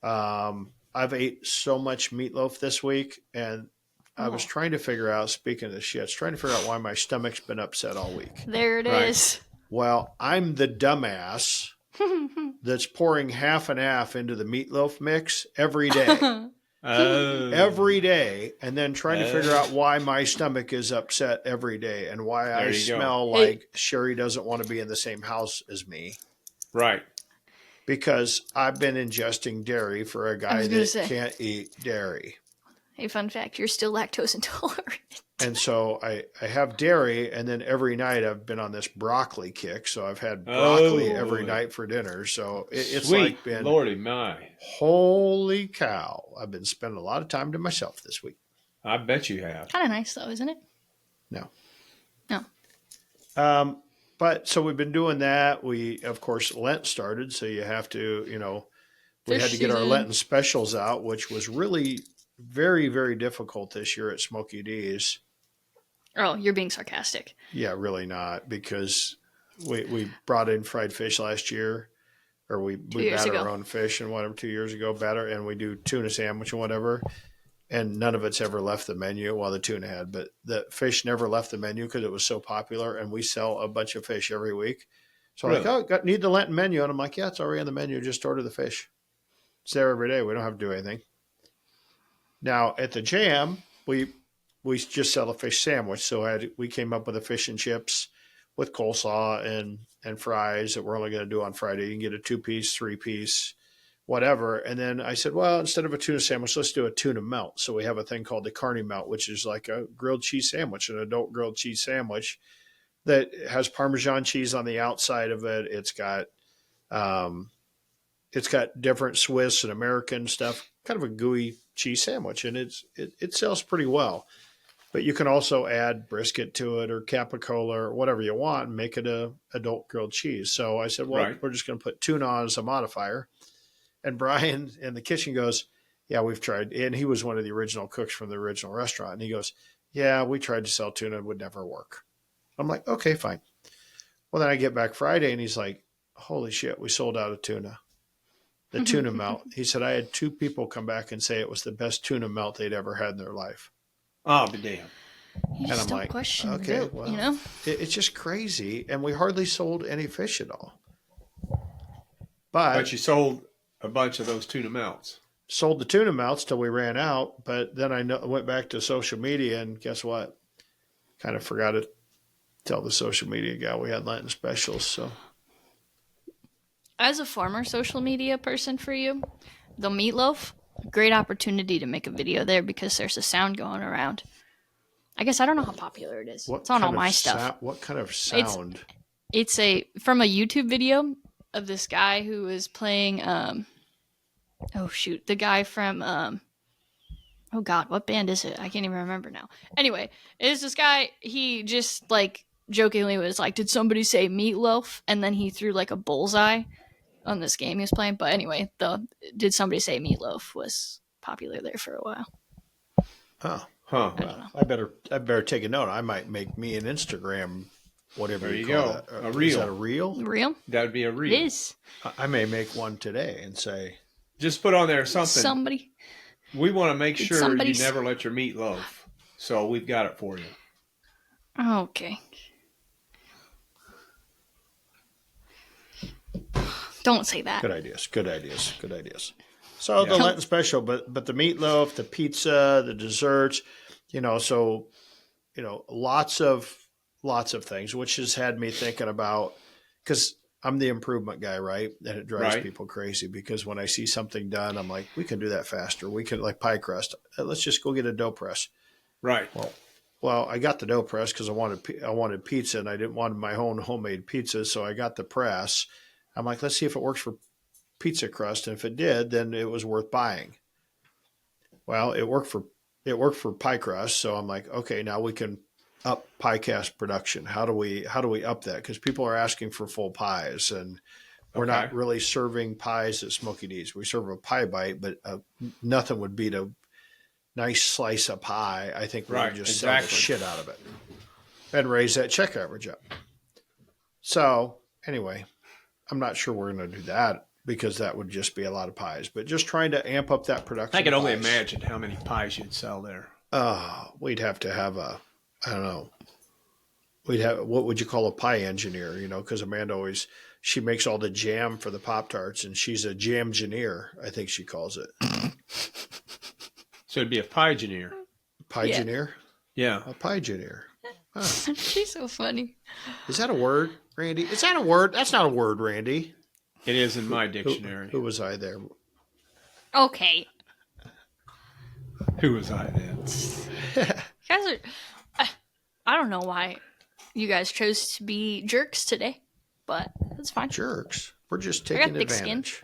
I've ate so much meatloaf this week, and I was trying to figure out, speaking of the shits, trying to figure out why my stomach's been upset all week. There it Right. is. Well, I'm the dumbass that's pouring half and half into the meatloaf mix every day. Oh. Every day, and then trying to figure out why my stomach is upset every day and why There I you go. smell Hey. like Sherry doesn't want to be in the same house as me. Right. Because I've been ingesting dairy for a guy was gonna that say. can't eat dairy. Hey, fun fact, you're still lactose intolerant. And so I have dairy, and then every night I've been on this broccoli kick. So I've had broccoli every boy. night for dinner. So it's Sweet like been, Lordy my. holy cow. I've been spending a lot of time to myself this week. I bet you have. Kind of nice, though, isn't it? No. No. But so we've been doing that. We, of course, Lent started. So you have to, we Fish had to get our season. Lenten specials out, which was really very, very difficult this year at Smoky D's. Oh, you're being sarcastic. Yeah, really not, because we brought in fried fish last year, or we years batter ago. our own fish and whatever 2 years ago, and we do tuna sandwich and whatever. And none of it's ever left the menu. Well, the tuna had, but the fish never left the menu because it was so popular. And we sell a bunch of fish every week. So I'm Really? like, need the Lenten menu. And I'm like, yeah, it's already on the menu. Just order the fish. It's there every day. We don't have to do anything. Now at the Jam, we just sell a fish sandwich. So we came up with a fish and chips with coleslaw and fries that we're only going to do on Friday. You can get a 2-piece, 3-piece, whatever. And then I said, well, instead of a tuna sandwich, let's do a tuna melt. So we have a thing called the carne melt, which is like a grilled cheese sandwich, an adult grilled cheese sandwich that has Parmesan cheese on the outside of it. It's got different Swiss and American stuff, kind of a gooey cheese sandwich. And it sells pretty well. But you can also add brisket to it or capicola or whatever you want and make it a adult grilled cheese. So I said, well, Right. we're just going to put tuna on as a modifier. And Brian in the kitchen goes, yeah, we've tried. And he was one of the original cooks from the original restaurant. And he goes, yeah, we tried to sell tuna. It would never work. I'm like, okay, fine. Well, then I get back Friday and he's like, holy shit, we sold out of tuna. The tuna melt. He said, I had 2 people come back and say it was the best tuna melt they'd ever had in their life. I'll be damned. You just I'm don't like, question okay, the bill, well. you know? It's just crazy. And we hardly sold any fish at all. But you sold a bunch of those tuna melts. Sold the tuna melts till we ran out. But then I went back to social media, and guess what? Kind of forgot to tell the social media guy we had Lenten specials. So As a former social media person for you, the meatloaf, great opportunity to make a video there because there's a sound going around. I guess I don't know how popular it is. It's on all my stuff. What kind of sound? It's from a YouTube video of this guy who is playing the guy from oh god, what band is it? I can't even remember now. Anyway, it's this guy, he just like jokingly was like, did somebody say meatloaf? And then he threw like a bullseye on this game he was playing. But anyway, the did somebody say meatloaf was popular there for a while. Oh, Huh. I don't know. I better take a note. I might make me an Instagram, whatever There you you call go. that. A Is reel. that a reel? Real? That would be a It reel. is. I may make one today and say, Just put on there something. Somebody. We want to make Did sure you somebody never let your meat loaf. So we've got it for you. Okay. Don't say that. good ideas, good ideas, good ideas. So the Yeah. Lenten special, but the meatloaf, the pizza, the desserts, lots of things, which has had me thinking about, because I'm the improvement guy, right? And it drives Right. people crazy because when I see something done, I'm like, we can do that faster. We can, like pie crust. Let's just go get a dough press. Right. Well, I got the dough press because I wanted pizza and I didn't want my own homemade pizza, so I got the press. I'm like, let's see if it works for pizza crust, and if it did, then it was worth buying. Well, it worked for pie crust, so I'm like, okay, now we can up pie cast production. How do we up that? Because people are asking for full pies, and we're Okay. not really serving pies at Smoky D's. We serve a pie bite, but nothing would beat a nice slice of pie. I think we Right, would just sell the exactly. shit out of it and raise that check average up. So anyway, I'm not sure we're going to do that because that would just be a lot of pies. But just trying to amp up that production. I can of only pies. imagine how many pies you'd sell there. We'd have to have I don't know. We'd have, what would you call a pie engineer? Because Amanda she makes all the jam for the Pop-Tarts, and she's a jam engineer, I think she calls it. So it'd be a pie engineer. Pie Yeah. engineer? Yeah. A pie engineer. Huh. She's so funny. Is that a word, Randy? Is that a word? That's not a word, Randy. It is in my dictionary. Who was I there? Okay. Who was I then? You guys are. I don't know why you guys chose to be jerks today, but that's fine. Jerks. We're just I got taking thick skin. advantage.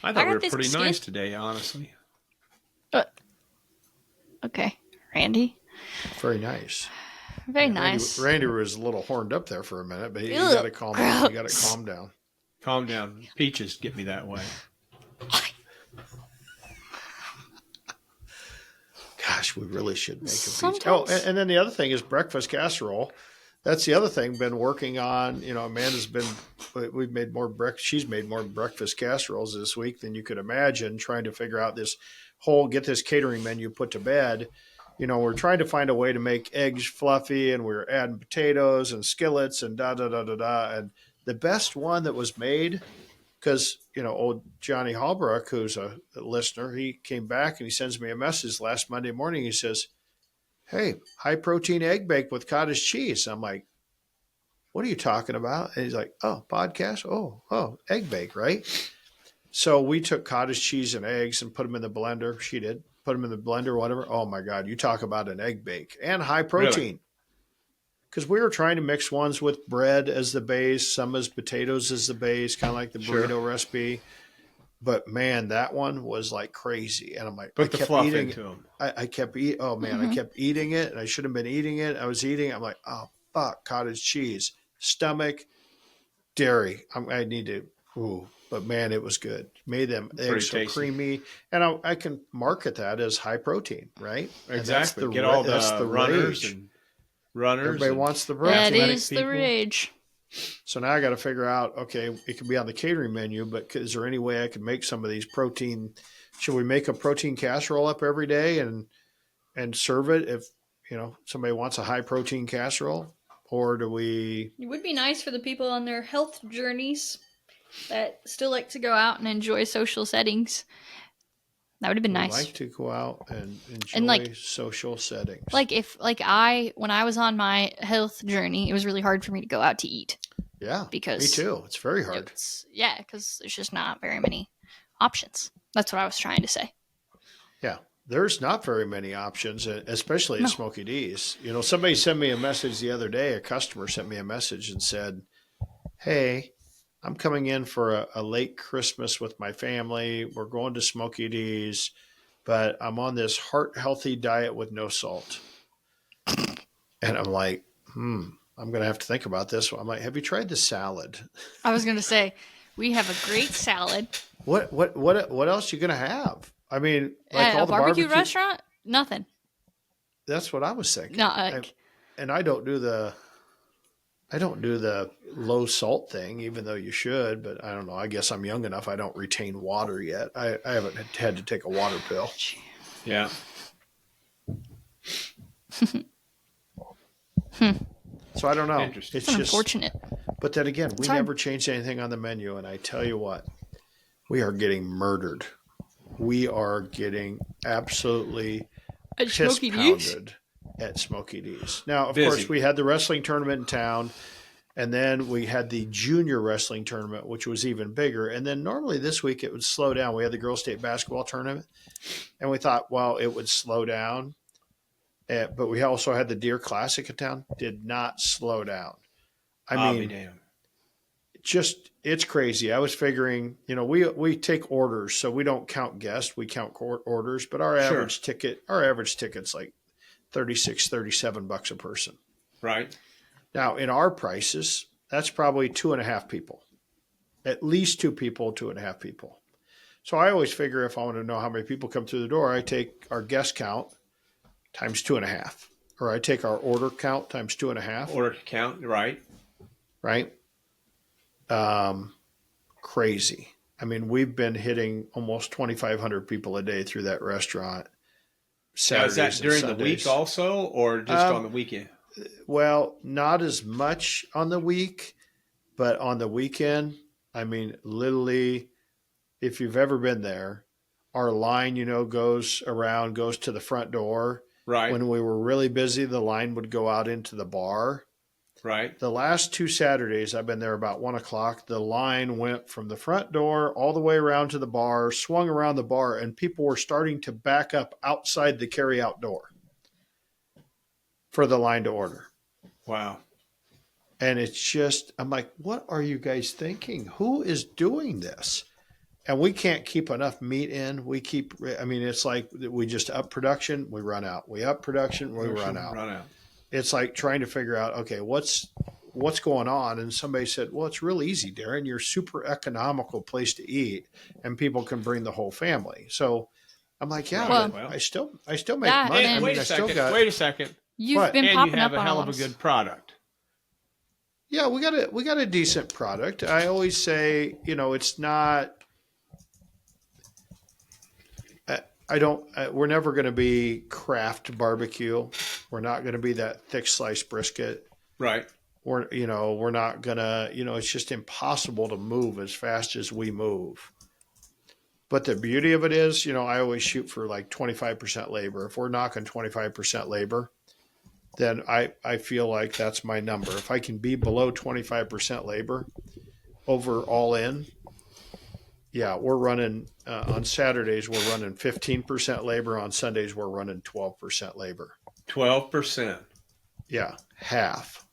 I I thought got we were this pretty skin. nice today, honestly. Okay, Randy. Very nice. Very Randy, nice. Randy was a little horned up there for a minute, but you Ugh, got to calm down. You got to gross. calm down. Calm down. Peaches get me that way. Gosh, we really should make a pizza. Sometimes- Oh, and then the other thing is breakfast casserole. That's the other thing. Been working on. Amanda's been. We've made more She's made more breakfast casseroles this week than you could imagine. Trying to figure out get this catering menu put to bed. We're trying to find a way to make eggs fluffy, and we're adding potatoes and skillets and da da da da da. And the best one that was made, because old Johnny Hallbrook, who's a listener, he came back and he sends me a message last Monday morning. He says, "Hey, high protein egg bake with cottage cheese." I'm like, "What are you talking about?" And he's like, "Oh, podcast. Oh, egg bake, right?" So we took cottage cheese and eggs and put them in the blender. She did put them in the blender, whatever. Oh my God, you talk about an egg bake and high protein. Because we were trying to mix ones with bread as the base, some as potatoes as the base, kind of like the Sure. burrito recipe. But man, that one was like crazy. And I'm like, Put the fluff into them. I kept eating. Oh man, I kept eating it, and I should have been eating it. I was eating. I'm like, oh fuck, cottage cheese, stomach, dairy. I need to. Ooh, but man, it was good. Made them Pretty eggs so tasty. creamy, and I can market that as high protein, right? And that's Exactly. Get all that's the runners rage. and runners. Everybody and wants the That protein. athletic is the people. rage. So now I got to figure out, okay, it can be on the catering menu, but is there any way I can make some of these protein? Should we make a protein casserole up every day and serve it if somebody wants a high protein casserole, or do we? It would be nice for the people on their health journeys that still like to go out and enjoy social settings. That would have been We nice. like to go out and enjoy And, social settings. When I was on my health journey, it was really hard for me to go out to eat. Yeah, because me too. It's very hard. because there's just not very many options. That's what I was trying to say. Yeah, there's not very many options, especially at No. Smoky D's. You know, somebody sent me a message the other day. A customer sent me a message and said, "Hey, I'm coming in for a late Christmas with my family. We're going to Smoky D's, but I'm on this heart healthy diet with no salt." And I'm like, I'm going to have to think about this. I'm like, have you tried the salad? I was going to say, we have a great salad What else you going to have? I mean, like at all a the barbecue restaurant. Nothing. That's what I was thinking. No, like, And I don't do the low salt thing, even though you should. But I don't know. I guess I'm young enough. I don't retain water yet. I haven't had to take a water pill. Yeah. So I don't know. Interesting. It's it's just unfortunate. But then again, we It's hard. never changed anything on the menu. And I tell you what, we are getting murdered. We are getting absolutely At piss Smoky D's? pounded at Smoky D's. Now, of Busy. course, we had the wrestling tournament in town, and then we had the junior wrestling tournament, which was even bigger. And then normally this week it would slow down. We had the girls' state basketball tournament, and we thought, well, it would slow down. But we also had the Deer Classic in town. Did not slow down. I'll be damned. Just it's crazy. I was figuring, we take orders, so we don't count guests, we count orders, but our average ticket's like $36-37 a person. Right. Now in our prices, that's probably 2.5 people, at least 2 people, 2.5 people. So I always figure if I want to know how many people come through the door, I take our guest count times 2.5, or I take our order count times 2.5. Order count. Right. Right. Crazy. I mean, we've been hitting almost 2,500 people a day through that restaurant. Now, Saturdays is that during and the week Sundays. also, or just on the weekend? Well, not as much on the week, but on the weekend, I mean, literally, if you've ever been there, our line, goes to the front door. Right. When we were really busy, the line would go out into the bar. Right. The last 2 Saturdays, I've been there about 1:00. The line went from the front door all the way around to the bar, swung around the bar, and people were starting to back up outside the carry-out door for the line to order. Wow. And it's just, I'm like, what are you guys thinking? Who is doing this? And we can't keep enough meat in. It's like we just up production, we run out. We up production, we run out. It's like trying to figure out, okay, what's going on? And somebody said, well, it's real easy, Darren. You're a super economical place to eat, and people can bring the whole family. So I'm like, yeah, Well, but I still make that money. and- Wait a second. You've What? been And popping you have up a on hell all of a us. good product. Yeah, we got a decent product. I always say, it's not. We're never going to be craft barbecue. We're not going to be that thick sliced brisket. Right. We're not going to, it's just impossible to move as fast as we move. But the beauty of it is, I always shoot for like 25% labor. If we're knocking 25% labor, then I feel like that's my number. If I can be below 25% labor over all in, yeah, we're running on Saturdays, we're running 15% labor. On Sundays, we're running 12% labor. 12%. Yeah, half.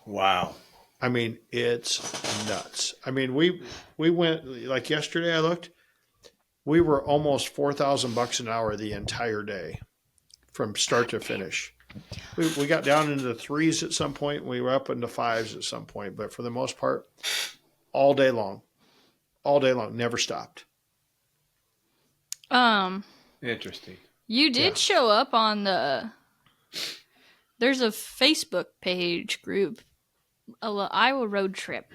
Wow. I mean, it's nuts. I mean, we went, like yesterday I looked, we were almost $4,000 an hour the entire day from start to finish. We got down into the 3s at some point. We were up into 5s at some point, but for the most part, all day long, never stopped. Interesting. You did show up on there's a Facebook page group, Iowa Road Trip,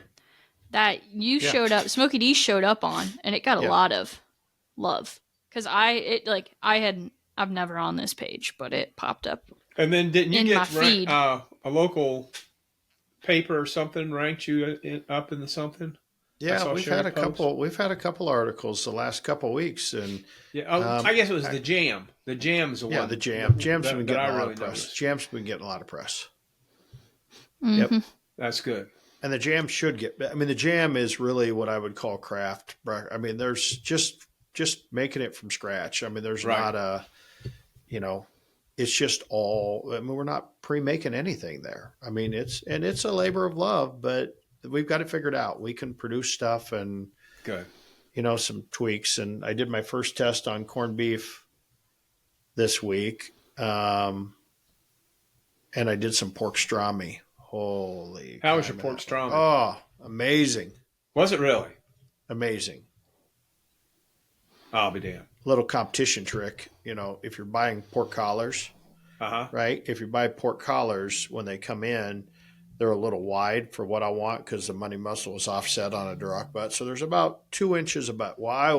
that you showed up, Smoky D showed up on, and it got a lot of love. Because I've never on this page, but it popped up. And then didn't you in my get feed. A local paper or something ranked you up in the something? Yeah, we've had a couple articles the last couple of weeks, and I guess it was the Jam. The Jam's the one. Yeah, the Jam. Jam's been getting a lot of press. Noticed. Jam's been getting a lot of press. Mm-hmm. Yep, that's good. And the jam should get. I mean, the jam is really what I would call craft. I mean, there's just making it from scratch. I mean, there's Right. not a, you know, it's just all. I mean, we're not pre-making anything there. I mean, it's a labor of love, but we've got it figured out. We can produce stuff and Good. some tweaks. And I did my first test on corned beef this week, and I did some pork strami. Holy! How was your cow, pork man. strami? Oh, amazing! Was it really? Amazing. I'll be damned. Little competition trick, if you're buying pork collars, Uh-huh. right? If you buy pork collars, when they come in, they're a little wide for what I want because the money muscle is offset on a Duroc butt. So there's about 2 inches of butt. Well, I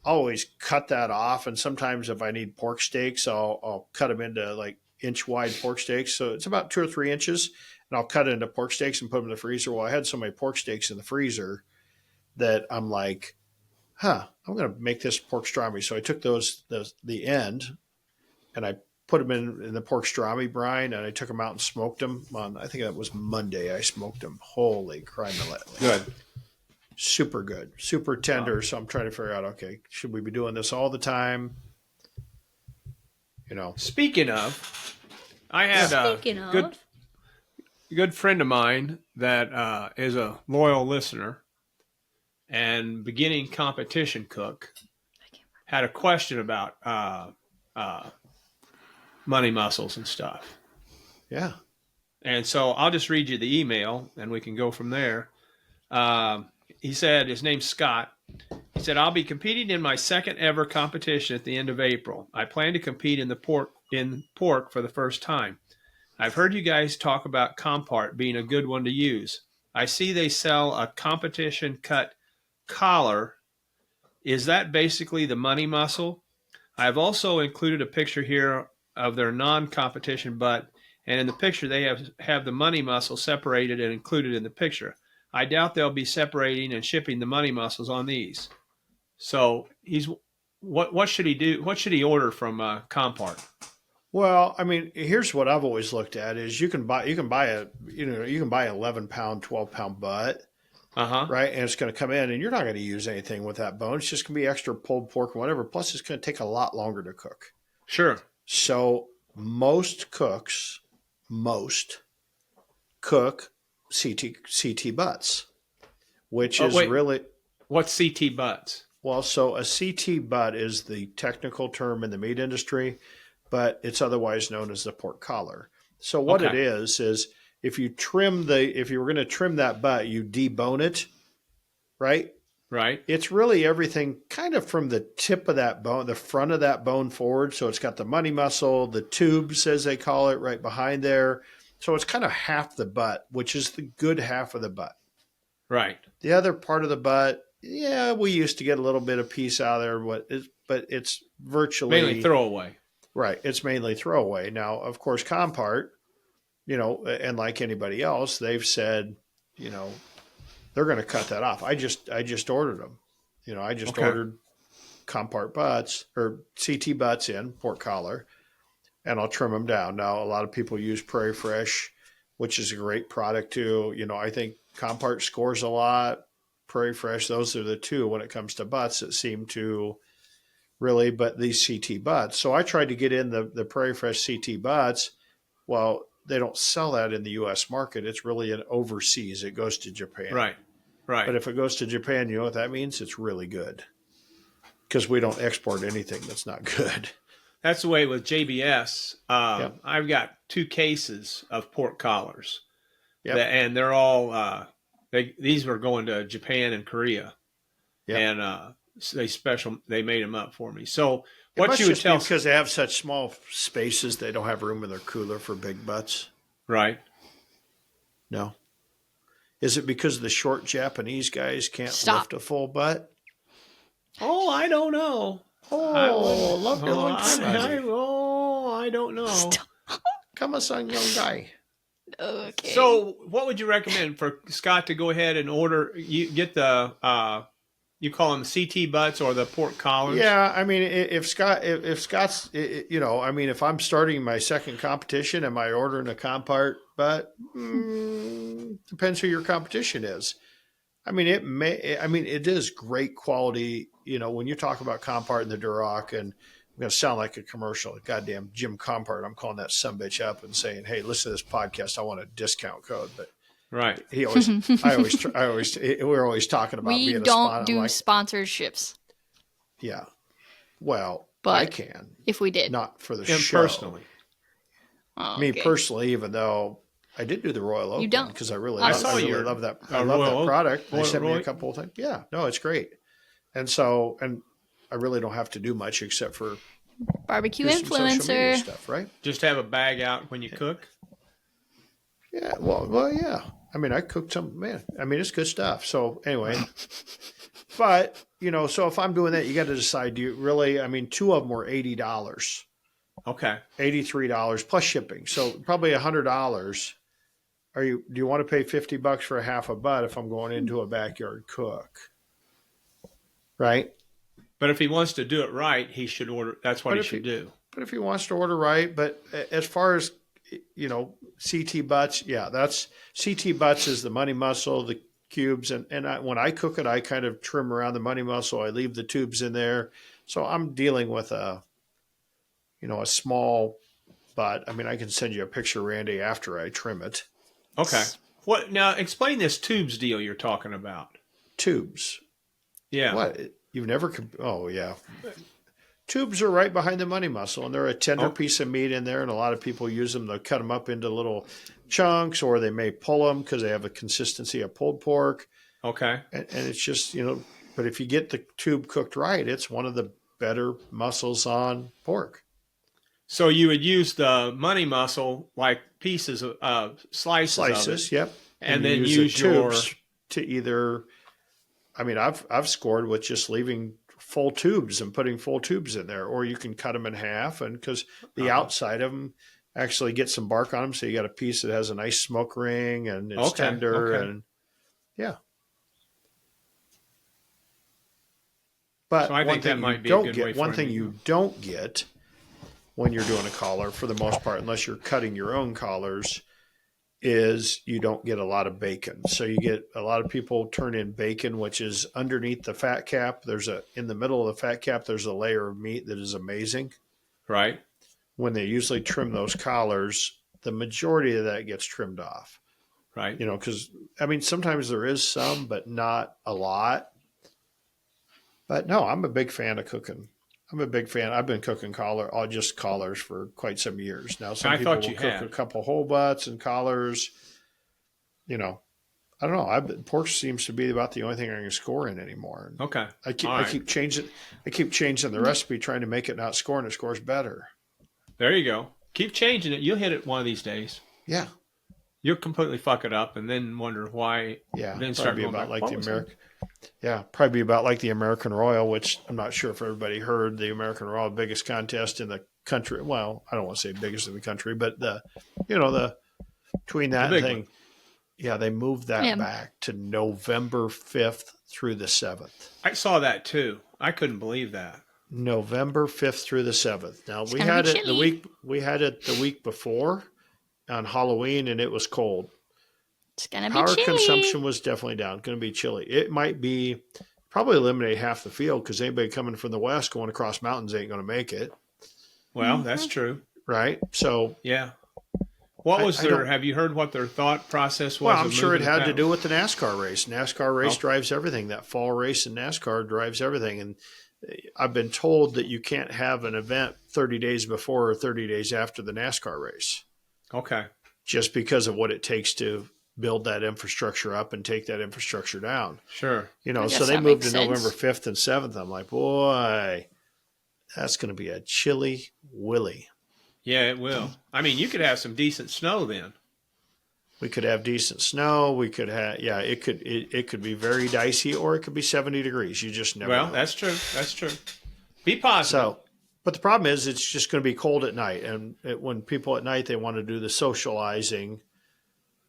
always cut that off. And sometimes if I need pork steaks, I'll cut them into like inch wide pork steaks. So it's about 2 or 3 inches, and I'll cut it into pork steaks and put them in the freezer. Well, I had so many pork steaks in the freezer that I'm like, I'm going to make this pork strami. So I took the end, and I put them in the pork strami brine, and I took them out and smoked them on, I think that was Monday. I smoked them. Holy crime. Good. Super good, super tender. So I'm trying to figure out, okay, should we be doing this all the time? Speaking of, I had Speaking a of, good friend of mine that is a loyal listener and beginning competition cook had a question about money muscles and stuff. Yeah. And so I'll just read you the email and we can go from there. He said, his name's Scott. He said, I'll be competing in my second ever competition at the end of April. I plan to compete in pork for the first time. I've heard you guys talk about Compart being a good one to use. I see they sell a competition cut collar. Is that basically the money muscle? I've also included a picture here of their non-competition butt, and in the picture they have the money muscle separated and included in the picture. I doubt they'll be separating and shipping the money muscles on these. So what should he do? What should he order from Compart? Well, I mean, here's what I've always looked at is you can buy an 11-pound, 12-pound butt, right? And it's going to come in, and you're not going to use anything with that bone. It's just going to be extra pulled pork or whatever. Plus, it's going to take a lot longer to cook. Sure. So most cooks cook CT butts, which is really what's CT butts? Well, so a CT butt is the technical term in the meat industry, but it's otherwise known as the pork collar. So what it is if you were going to trim that butt, you debone it, right? Right. It's really everything kind of from the tip of that bone, the front of that bone forward. So it's got the money muscle, the tubes, as they call it, right behind there. So it's kind of half the butt, which is the good half of the butt. Right. The other part of the butt, yeah, we used to get a little bit of piece out of there, but it's virtually mainly throwaway. Right. It's mainly throwaway. Now, of course, Compart, and like anybody else, they've said, they're going to cut that off. I just ordered them. I just ordered Compart butts or CT butts in pork collar, and I'll trim them down. Now, a lot of people use Prairie Fresh, which is a great product too. I think Compart scores a lot. Prairie Fresh, those are the two when it comes to butts that seem to really, but these CT butts. So I tried to get in the Prairie Fresh CT butts. Well, they don't sell that in the U.S. market. It's really an overseas. It goes to Japan. Right. But if it goes to Japan, you know what that means? It's really good because we don't export anything that's not good. That's the way with JBS. I've got 2 cases of pork collars, and they're all these were going to Japan and Korea, and they made them up for me. So what you would tell because they have such small spaces, they don't have room in their cooler for big butts. Right. No. Is it because the short Japanese guys can't lift a full butt? Oh, I don't know. I don't know. Stop. Come-a-san, young guy. Okay. So what would you recommend for Scott to go ahead and order? You get the You call them CT butts or the pork collars? Yeah, I mean, if Scott's, I mean, if I'm starting my second competition, am I ordering a compart butt? Depends who your competition is. I mean, it is great quality. When you talk about Compart and the Duroc, and I'm going to sound like a commercial, goddamn Jim Compart, I'm calling that sumbitch up and saying, "Hey, listen to this podcast. I want a discount code." But Right. we're always talking about We being a don't sponsor. do sponsorships, Yeah. Well, but I can, if we did, not for the And show. personally. oh, Me okay. personally, even though I did do the Royal Oak don't. because I really, I love, saw I really your, love that. I Royal love that Oak. product. They sent me Royal- a couple of times. Yeah, no, it's great. And so, and I really don't have to do much except for Barbecue do some social media influencer. stuff, right? Just have a bag out when you cook. Yeah. Well, yeah. I mean, I cooked some. Man, I mean, it's good stuff. So anyway, but so if I'm doing that, you got to decide. Do you really? I mean, two of them were $80, Okay. $83 plus shipping. So probably $100. Do you want to pay $50 for a half a butt if I'm going into a backyard cook? Right. But if he wants to do it right, he should order. That's what But he if should do. But if he wants to order right, but as far as CT butts, yeah, that's CT butts is the money muscle, the cubes, and when I cook it, I kind of trim around the money muscle. I leave the tubes in there, so I'm dealing with a small butt. I mean, I can send you a picture, Randy, after I trim it. Okay. What now? Explain this tubes deal you're talking about. Tubes. Yeah. What? You've never? Oh yeah. Tubes are right behind the money muscle, and they're a tender piece of meat in there, and a lot of people use them. They'll cut them up into little chunks, or they may pull them because they have a consistency of pulled pork. Okay. And it's just, but if you get the tube cooked right, it's one of the better muscles on pork. So you would use the money muscle like pieces of slices of it, Yep. and you then the use your tubes to either. I mean, I've scored with just leaving full tubes and putting full tubes in there, or you can cut them in half, and because the outside of them actually get some bark on them, so you got a piece that has a nice smoke ring and it's tender, and yeah. But So I think that might be a good way for one him thing to you go. don't get when you're doing a collar, for the most part, unless you're cutting your own collars, is you don't get a lot of bacon. So you get a lot of people turn in bacon, which is underneath the fat cap. In the middle of the fat cap, there's a layer of meat that is amazing. right. When they usually trim those collars, the majority of that gets trimmed off. Right. Because I mean, sometimes there is some, but not a lot. But no, I'm a big fan of cooking. I'm a big fan. I've been cooking just collars for quite some years now. Some I people thought will you cook had. a couple whole butts and collars. I don't know. Pork seems to be about the only thing I can score in anymore. Okay. I All keep changing. I keep changing the recipe, trying to make it not score, and it scores better. There you go. Keep changing it. You'll hit it one of these days. Yeah, You'll completely fuck it up and then wonder why. yeah. Then start Probably going about back, like what the was American. Yeah, probably about like the American Royal, which I'm not sure if everybody heard. The American Royal, biggest contest in the country. Well, I don't want to say biggest in the country, but the between that big thing, one. yeah, they moved that back to November 5th through the 7th. I saw that too. I couldn't believe that. November 5th through the 7th. Now we gonna had be it chilly. we had it the week before on Halloween, and it was cold. It's gonna be Power chilly. consumption was definitely down. Going to be chilly. It might be probably eliminate half the field because anybody coming from the west going across mountains ain't going to make it, Well, that's true. right? So, Yeah. What was I their? don't- Have you heard what their thought process was? well, I'm of sure it moving had to down? do with the NASCAR race. NASCAR race Oh. drives everything. That fall race in NASCAR drives everything. And I've been told that you can't have an event 30 days before or 30 days after the NASCAR race, Okay. just because of what it takes to build that infrastructure up and take that infrastructure down. Sure. I So guess they that moved makes to November sense. 5th and 7th. I'm like, boy, that's going to be a chilly willy. Yeah, it will. I mean, you could have some decent snow then. We could have decent snow. We could have, it could be very dicey, or it could be 70 degrees. You just never Well, know. that's true. That's true. Be positive. So, but the problem is it's just going to be cold at night. And when people at night, they want to do the socializing,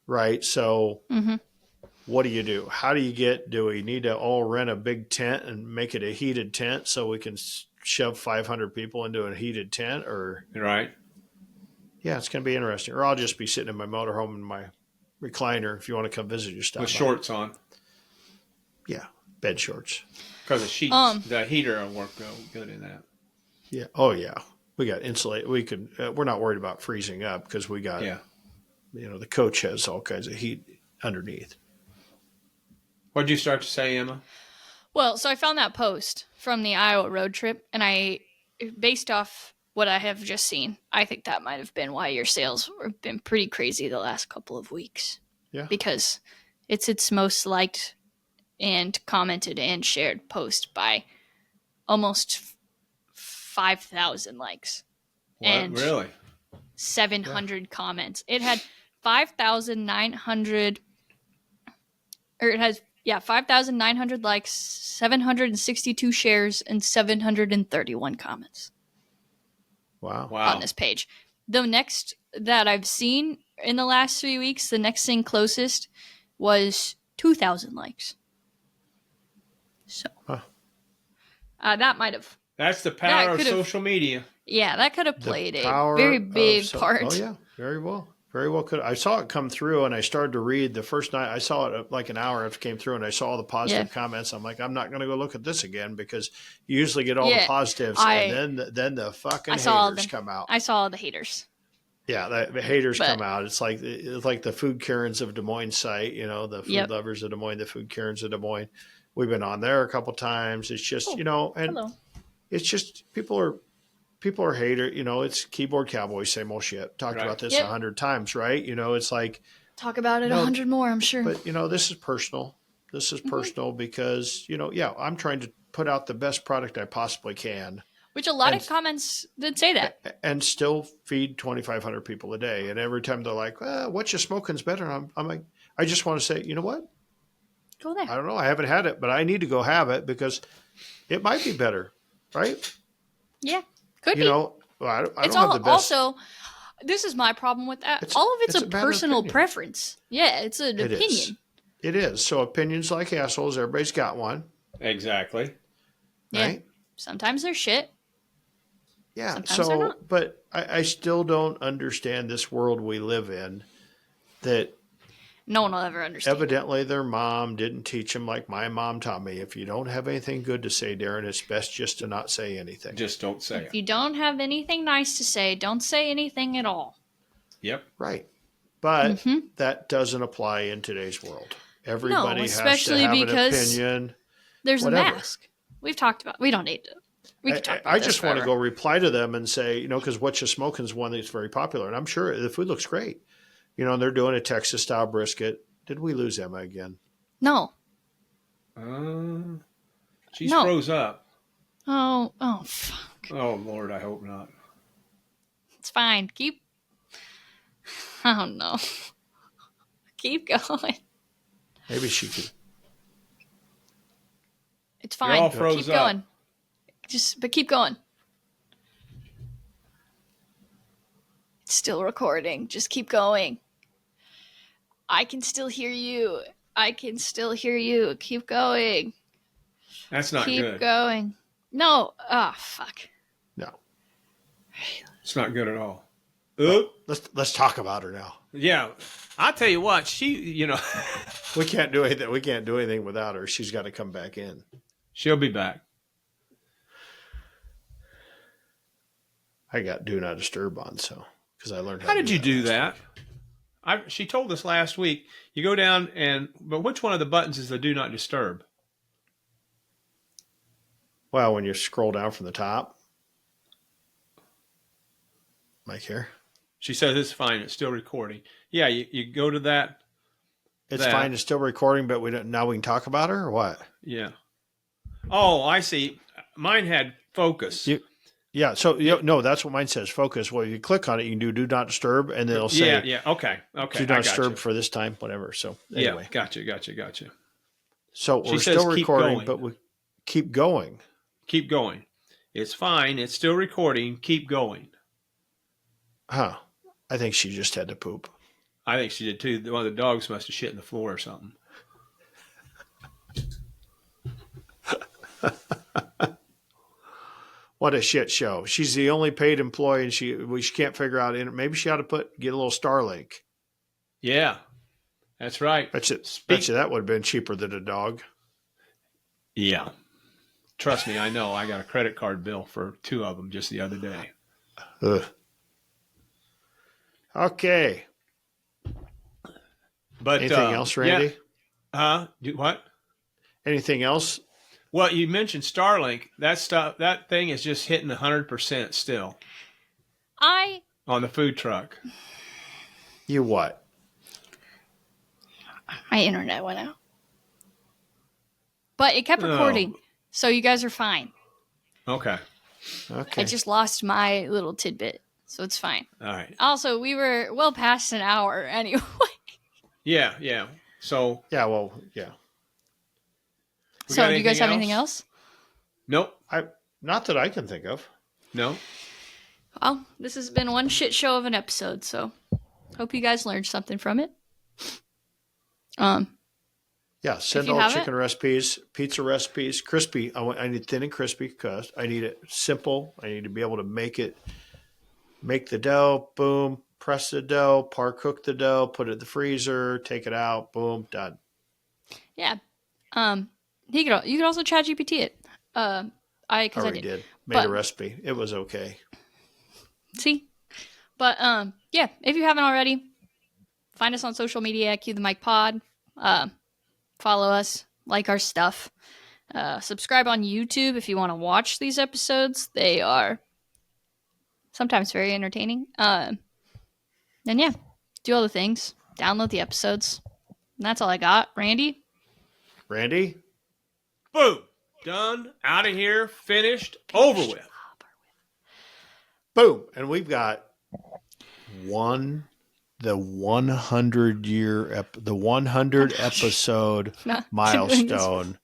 right? So what do you do? How do you do we need to all rent a big tent and make it a heated tent so we can shove 500 people into a heated tent? Or, Right. yeah, it's going to be interesting. Or I'll just be sitting in my motorhome in my recliner. If you want to come visit, just stop With by. shorts on. Yeah, bed shorts. Because the sheets, the heater will work good in that. Yeah. Oh, yeah. We got insulate. We could. We're not worried about freezing up because we got. Yeah. The coach has all kinds of heat underneath. What did you start to say, Emma? Well, so I found that post from the Iowa road trip, and based off what I have just seen, I think that might have been why your sales have been pretty crazy the last couple of weeks. Yeah. Because it's its most liked and commented and shared post by almost 5,000 likes. What? And Really? 700 comments. It had 5,900, or it has, 5,900 likes, 762 shares, and 731 comments. Wow. On this page. The next that I've seen in the last 3 weeks, the next thing closest was 2,000 likes. So that might have. That's the power of could've- social media. Yeah, that could have played The a power very of big part. Oh, yeah. Very well. Very well could. I saw it come through and I started to read the first night. I saw it like an hour after it came through and I saw all the positive comments. I'm like, I'm not going to go look at this again because you usually get all the positives and then the fucking haters come out. I saw the haters. Yeah, the haters come out. It's like the food Karens of Des Moines site, the food lovers of Des Moines, the food Karens of Des Moines. We've been on there a couple times. It's just, and hello. It's just people are hater. It's keyboard cowboys, same old shit. Talked about this 100 times, right? It's like talk about it 100 more, I'm sure. But this is personal. This is personal because I'm trying to put out the best product I possibly can. Which a lot of comments did say that. And still feed 2,500 people a day. And every time they're like, what you smoking's better. I'm like, I just want to say, you know what? Go there. I don't know. I haven't had it, but I need to go have it because it might be better, right? Yeah, could be. I don't have the best. Also, this is my problem with that. All of it's a personal preference. Yeah, it's an opinion. It is. So opinions like assholes. Everybody's got one. Exactly. Yeah. Right? Sometimes they're shit. Yeah. Sometimes they're not. But I still don't understand this world we live in that no one will ever understand. Evidently, their mom didn't teach them like my mom taught me. If you don't have anything good to say, Darren, it's best just to not say anything. Just don't say it. If you don't have anything nice to say, don't say anything at all. Yep. Right. But that doesn't apply in today's world. Everybody has to have an opinion. There's a mask. We've talked about. We don't need to. I just want to go reply to them and say, because What You Smoking is one that's very popular. And I'm sure the food looks great. And they're doing a Texas-style brisket. Did we lose Emma again? No. She froze up. Oh, fuck. Oh, Lord, I hope not. It's fine. Oh, no. Keep going. Maybe she could. It's fine. You're all froze keep going. But keep going. It's still recording. Just keep going. I can still hear you. Keep going. That's not good. Keep going. No. Oh, fuck. No. It's not good at all. Let's talk about her now. Yeah. I'll tell you what, she, we can't do anything. We can't do anything without her. She's got to come back in. She'll be back. I got do not disturb on, because I learned how did you do that? She told us last week, you go down but which one of the buttons is the do not disturb? Well, when you scroll down from the top, like here. She says it's fine. It's still recording. Yeah, you go to that. It's fine. It's still recording, but now we can talk about her or what? Yeah. Oh, I see. Mine had focus. Yeah, so no, that's what mine says. Focus. Well, you click on it, you can do not disturb, and then it'll say, okay, do not disturb for this time, whatever. So anyway, gotcha. So we're still recording, but we keep going. Keep going. It's fine. It's still recording. Keep going. Huh? I think she just had to poop. I think she did too. One of the dogs must have shit in the floor or something. What a shit show. She's the only paid employee, and she can't figure out. Maybe she ought to get a little Starlink. Yeah, that's right. Bet you that would have been cheaper than a dog. Yeah. Trust me, I know. I got a credit card bill for 2 of them just the other day. Ugh. Okay. But anything else, Randy? What? Anything else? Well, you mentioned Starlink. That thing is just hitting 100% still. On the food truck. You what? My internet went out. But it kept recording, so you guys are fine. Okay. I just lost my little tidbit, so it's fine. All right. Also, we were well past an hour anyway. Yeah. So. Yeah, well, yeah. So, do you guys have anything else? Nope. Not that I can think of. No. Well, this has been one shit show of an episode, so hope you guys learned something from it. Yeah, send all chicken recipes, pizza recipes, crispy. I need thin and crispy because I need it simple. I need to be able to make the dough, boom, press the dough, par cook the dough, put it in the freezer, take it out, boom, done. Yeah. You could also chat GPT it. I did. Made a recipe. It was okay. See? But yeah, if you haven't already, find us on social media, Cue the Mic Pod. Follow us, like our stuff. Subscribe on YouTube if you want to watch these episodes. They are sometimes very entertaining. And yeah, do all the things. Download the episodes. And that's all I got. Randy? Boom. Done. Out of here. Finished. Over with. Boom. And we've got the 100 episode milestone.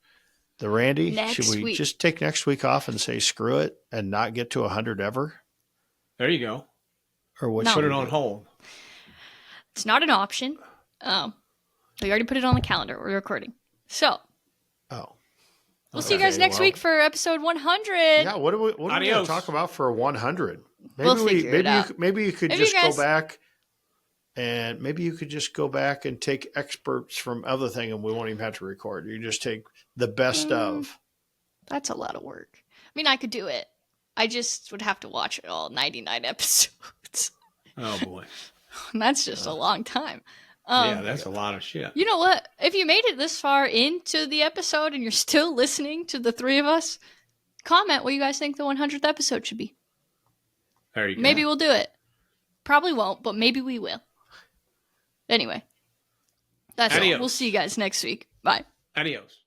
The Randy, should we just take next week off and say screw it and not get to 100 ever? There you go. Or what? Put it on hold. It's not an option. We already put it on the calendar. We're recording. So. We'll see you guys next week for episode 100. Yeah, what are we going to talk about for 100? Maybe you could just go back and maybe you could just go back and take experts from other thing and we won't even have to record. You just take the best of. That's a lot of work. I mean, I could do it. I just would have to watch it all 99 episodes. Oh, boy. And that's just a long time. Yeah, that's a lot of shit. You know what? If you made it this far into the episode and you're still listening to the three of us, comment what you guys think the 100th episode should be. There you go. Maybe we'll do it. Probably won't, but maybe we will. Anyway, that's all. We'll see you guys next week. Bye. Adios.